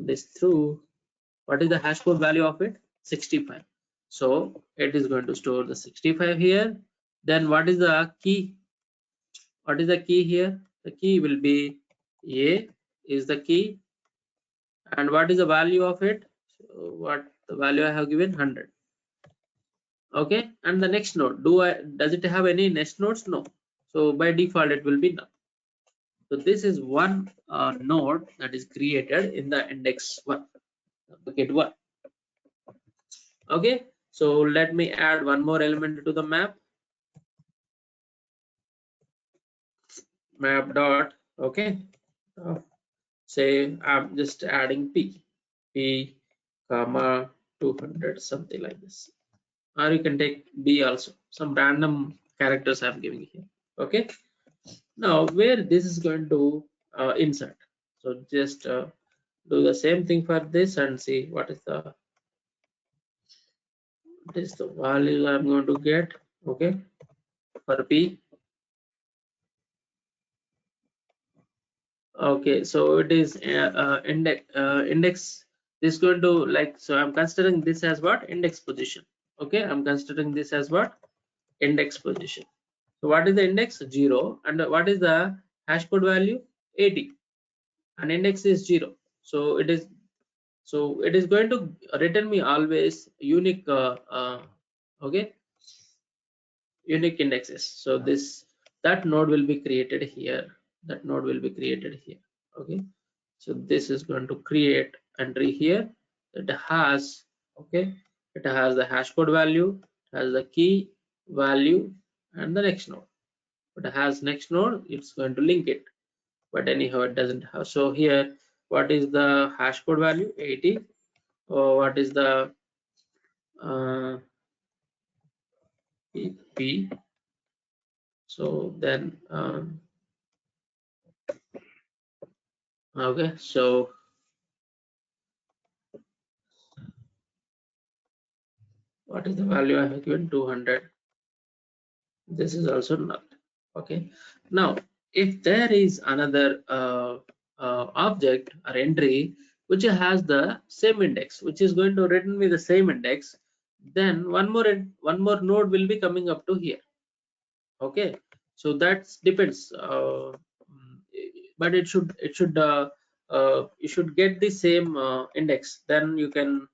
This through, what is the hash code value of it? 65. So it is going to store the 65 here. Then what is the key? What is the key here? The key will be A is the key, and what is the value of it? So what the value I have given? 100. Okay, and the next node, does it have any next nodes? No. So by default it will be none. So this is one node that is created in the index 1, bucket 1. Okay, so let me add one more element to the map. Map dot, okay, say I'm just adding p comma 200, something like this, or you can take b also, some random characters I'm giving here. Okay, now where this is going to insert, so just do the same thing for this and see what is the value I'm going to get. Okay, for p. Okay, so it is index is going to, like, so I'm considering this as what? Index position. Okay, I'm considering this as what? Index position. So what is the index? 0. And what is the hash code value? 80. And index is 0. So it is going to return me always unique okay, unique indexes. So that node will be created here. That node will be created here. Okay, so this is going to create entry here that has, okay, it has the hash code value, it has the key value, and the next node. But it has next node, it's going to link it. But anyhow, it doesn't have. So here, what is the hash code value? 80. What is the p? So then okay, so what is the value I have given? 200. This is also null. Okay, now if there is another object or entry which has the same index, which is going to return me the same index, then one more node will be coming up to here. Okay, so that depends, but you should get the same index, then you can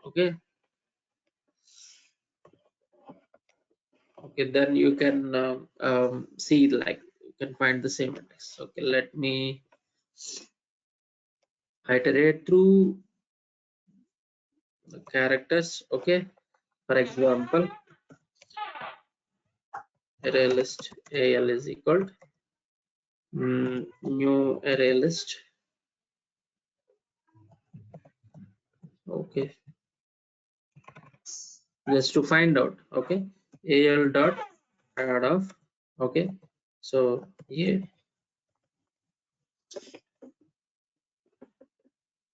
okay, okay, then you can see, like, you can find the same index. Okay, let me iterate through the characters. Okay, for example, array list al is equal to, new array list. Okay, just to find out. Okay, al dot add of, okay, so yeah,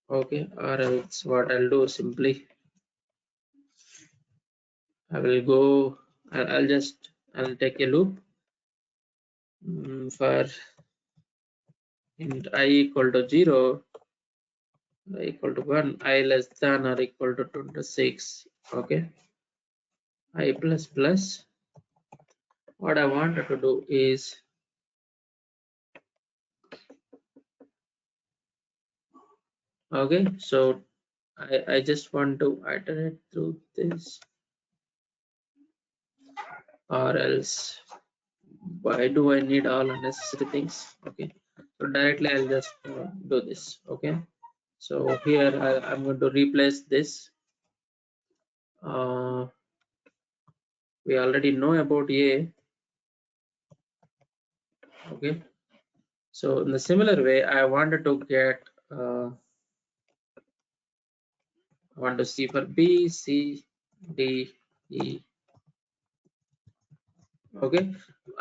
okay, or else what I'll do, simply I will go, I'll take a loop for int I equal to 0, I equal to 1, I less than or equal to 26. Okay, I plus plus. What I wanted to do is, okay, so I just want to iterate through this, or else why do I need all unnecessary things? Okay, so directly I'll just do this. Okay, so here I'm going to replace this. We already know about A. Okay, so in the similar way, I wanted to get I want to see for B, C, D, E. Okay,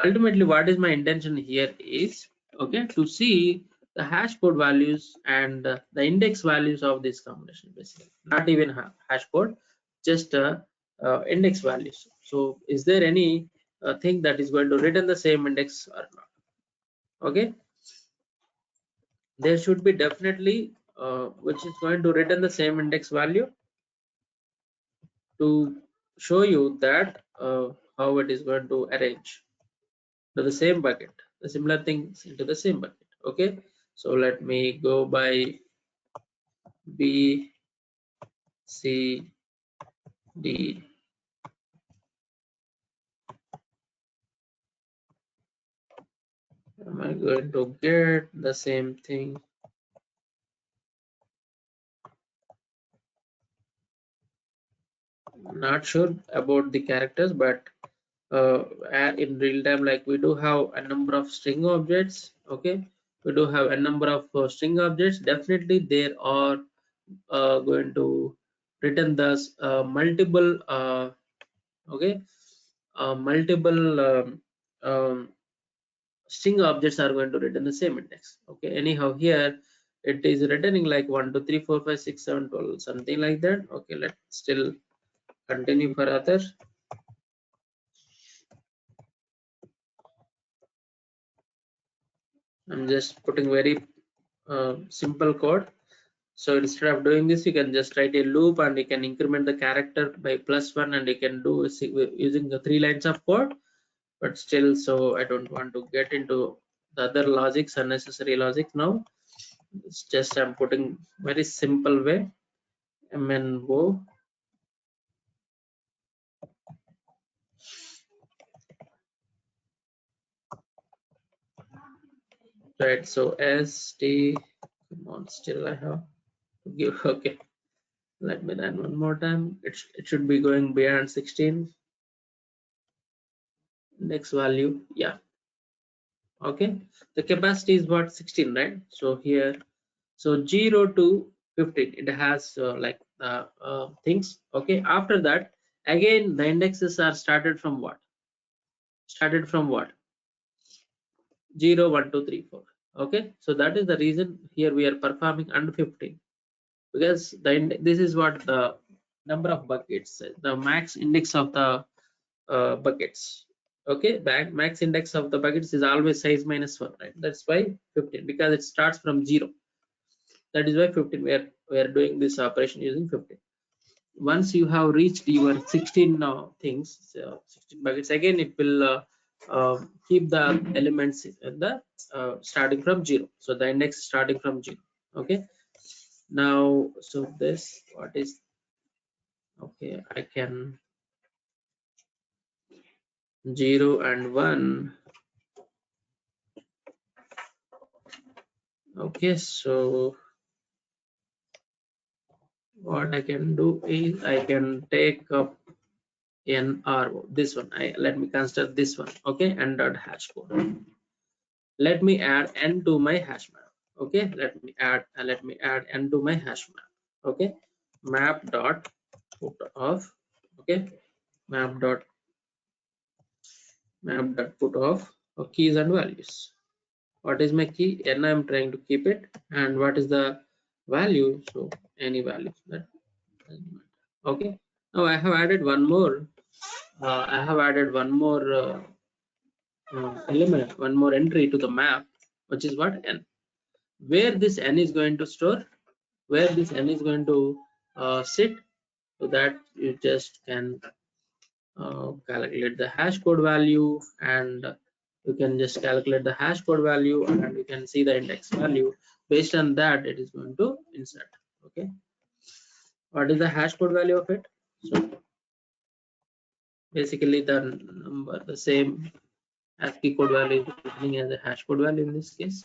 ultimately what is my intention here is, okay, to see the hash code values and the index values of this combination, basically not even hash code, just index values. So is there any thing that is going to return the same index or not? Okay, there should be definitely which is going to return the same index value to show you that how it is going to arrange to the same bucket, the similar things into the same bucket. Okay, so let me go by B, C, D. Am I going to get the same thing? Not sure about the characters, but in real time, like we do have a number of string objects. Okay, we do have a number of string objects. Definitely there are going to return thus multiple okay multiple string objects are going to return the same index. Okay, anyhow here it is returning like 1 2 3 4 5 6 7 12, something like that. Okay, let's still continue for other. I'm just putting very simple code. So instead of doing this, you can just write a loop and you can increment the character by +1, and you can do using the 3 lines of code. But still, so I don't want to get into the other logics, unnecessary logic now. It's just I'm putting very simple way, MNO, right? So ST, come on, still I have to give. Okay, let me run one more time. It should be going beyond 16 index value. Yeah, okay. The capacity is what, 16, right? So here, so 0 to 15, it has like things. Okay, after that, again the indexes are started from what? Started from what? 0 1 2 3 4. Okay, so that is the reason here we are performing under 15, because this is what the number of buckets, the max index of the buckets. Okay, max index of the buckets is always size minus 1, right? That's why 15, because it starts from 0. That is why 15, we are doing this operation using 15. Once you have reached your 16 things, 16 buckets, again it will keep the elements in the starting from 0. So the index starting from 0. Okay, now so this what is, okay, I can 0 and 1. Okay, so what I can do is I can take up NRO, this one. Let me consider this one. Okay, and dot hash code. Let me add n to my hash map. Okay, let me add n to my hash map. Okay, map dot put of, okay, map dot put of keys and values. What is my key? N, I'm trying to keep it, and what is the value? So any value that doesn't matter. Okay, now I have added one more. I have added one more element, one more entry to the map, which is what n. Where this n is going to store, where this n is going to sit, so that you just can calculate the hash code value, and you can just calculate the hash code value, and you can see the index value. Based on that, it is going to insert. Okay, what is the hash code value of it? So basically the number, the same ASCII code value is returning as a hash code value in this case.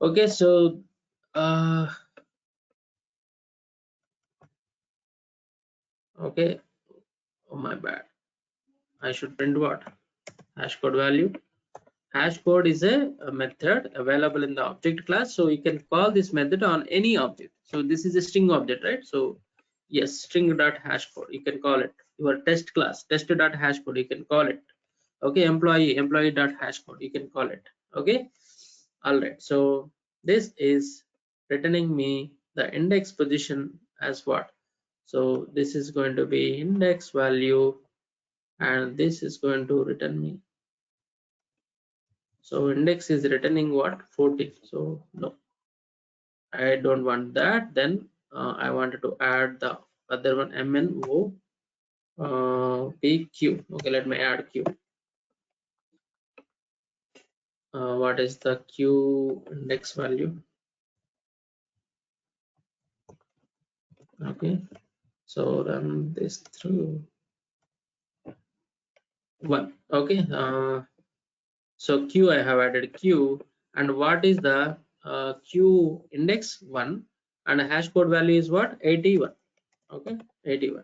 Okay, so okay, oh my bad, I should print what? Hash code value. Hash code is a method available in the object class, so you can call this method on any object. So this is a string object, right? So yes, string.hashcode, you can call it. Your test class, test.hashcode, you can call it. Okay, employee.hashcode, you can call it. Okay, all right. So this is returning me the index position as what? So this is going to be index value, and this is going to return me. So index is returning what? 14. So no, I don't want that. Then I wanted to add the other one, MNO PQ. Okay, let me add Q. What is the Q index value? Okay, so run this through 1. Okay, so Q, I have added Q, and what is the Q index? 1, and hash code value is what? 81. Okay, 81.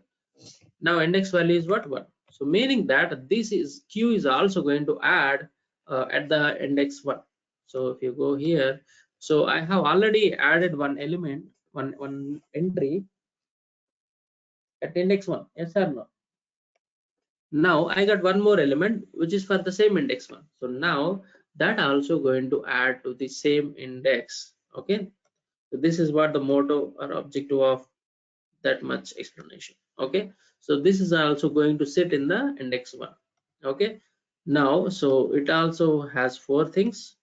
Now index value is what? 1. So meaning that this is Q is also going to add at the index 1. So if you go here, so I have already added one element, one entry at index 1. Yes or no? Now I got one more element which is for the same index 1. So now that also going to add to the same index. Okay, so this is what the motto or objective of that much explanation. Okay, so this is also going to sit in the index 1. Okay, now so it also has 4 things.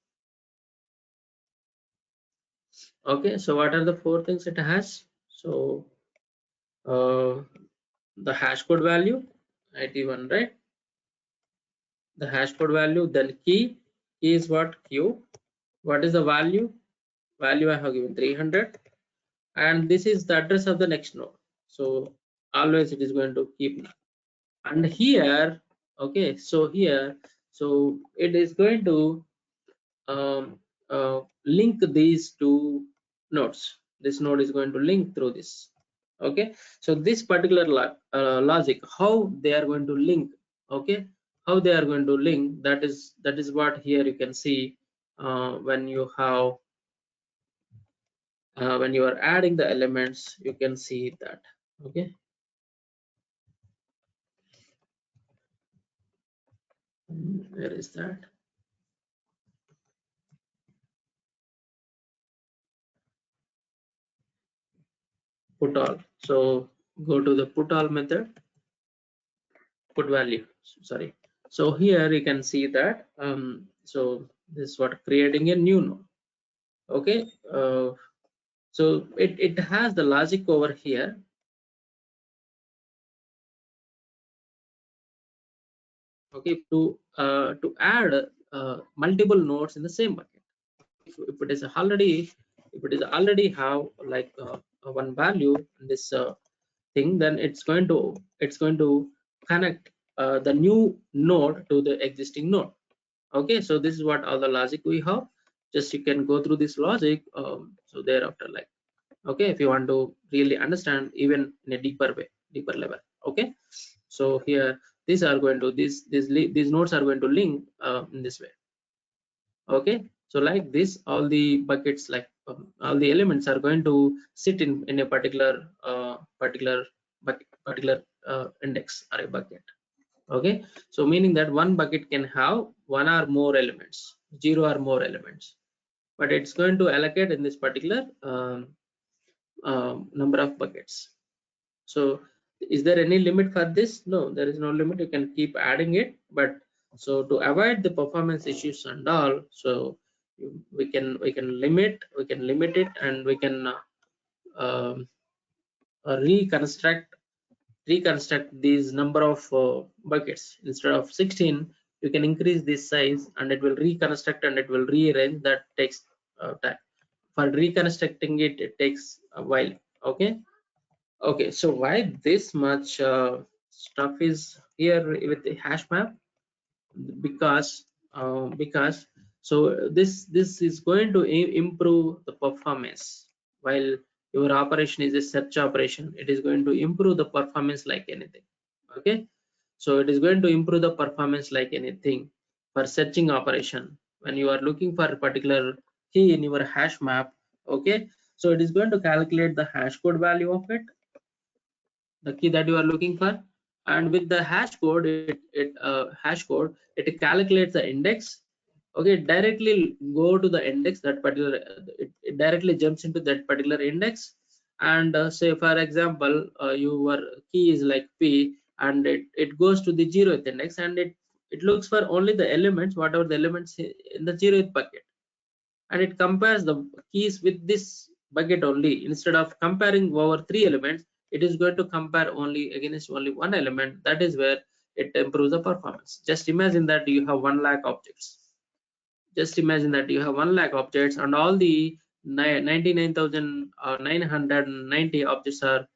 Okay, so what are the 4 things it has? So the hash code value 81, right? The hash code value, then key is what? Q. What is the value? Value I have given 300, and this is the address of the next node. So always it is going to keep. And here, okay, so here, so it is going to link these two nodes. This node is going to link through this. Okay, so this particular logic, how they are going to link, okay, how they are going to link, that is what here you can see when you have when you are adding the elements, you can see that. Okay, where is that? Put all. So go to the put all method, put value, sorry. So here you can see that so this is what creating a new node. Okay, so it has the logic over here. Okay, to add multiple nodes in the same bucket. If it is already, if it is already have like one value in this thing, then it's going to connect the new node to the existing node. Okay, so this is what all the logic we have. Just you can go through this logic. So thereafter, like, okay, if you want to really understand even in a deeper way, deeper level. Okay, so here these are going to these nodes are going to link in this way. Okay, so like this, all the buckets, like all the elements are going to sit in a particular particular index or a bucket. Okay, so meaning that one bucket can have one or more elements, 0 or more elements, but it's going to allocate in this particular number of buckets. So Is there any limit for this? No, there is no limit. You can keep adding it, but so to avoid the performance issues and all, so we can limit it, and we can um, reconstruct these number of buckets. Instead of 16, you can increase this size, and it will reconstruct and it will rearrange. That takes time. For reconstructing it, it takes a while. Okay, so why this much stuff is here with the hash map? Because so this is going to improve the performance. While your operation is a search operation, it is going to improve the performance like anything. Okay, so it is going to improve the performance like anything. For searching operation, when you are looking for a particular key in your hash map, okay, so it is going to calculate the hash code value of it, the key that you are looking for, and with the hash code, it calculates the index. Okay, directly go to the index, that particular it directly jumps into that particular index. And say for example, your key is like p, and it goes to the 0th index, and it looks for only the elements, whatever the elements in the 0th bucket, and it compares the keys with this bucket only. Instead of comparing over 3 elements, it is going to compare only against only one element. That is where it improves the performance. Just imagine that you have 1 lakh objects. Just imagine that you have 1 lakh objects, and all the 99,990 objects are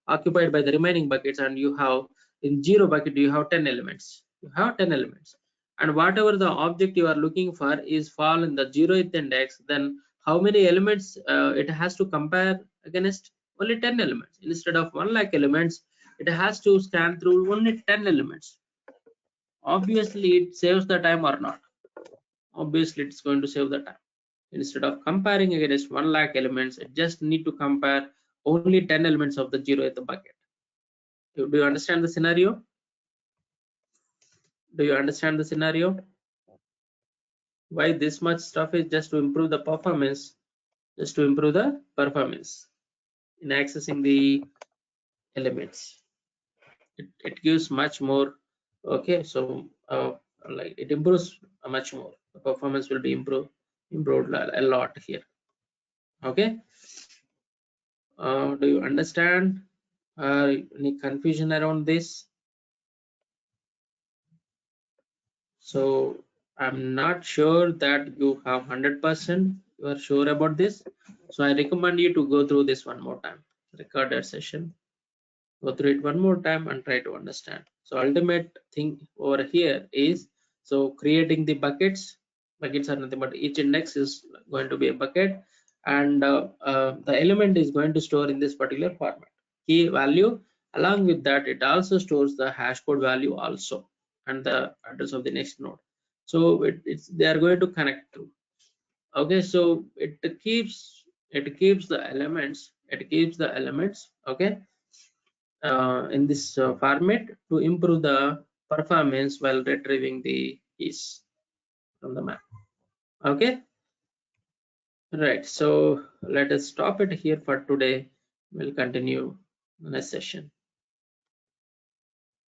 occupied by the remaining buckets, and you have in 0 bucket you have 10 elements. You have 10 elements, and whatever the object you are looking for is fall in the 0th index. Then how many elements it has to compare against? Only 10 elements. Instead of 1 lakh elements, it has to scan through only 10 elements. Obviously it saves the time or not? Obviously it's going to save the time. Instead of comparing against 1 lakh elements, it just need to compare only 10 elements of the 0th bucket. Do you understand the scenario? Do you understand the scenario? Why this much stuff is just to improve the performance, just to improve the performance in accessing the elements. It gives much more. Okay, so like it improves much more. The performance will be improved a lot here. Okay, do you understand? Any confusion around this? So I'm not sure that you have 100% you are sure about this. So I recommend you to go through this one more time, recorded session. Go through it one more time and try to understand. So ultimate thing over here is, so creating the buckets. Buckets are nothing but each index is going to be a bucket, and the element is going to store in this particular format. Key value, along with that it also stores the hash code value also, and the address of the next node. So they are going to connect through. Okay, so it keeps the elements. Okay, in this format to improve the performance while retrieving the keys from the map. Okay, right, so let us stop it here for today. We'll continue next session.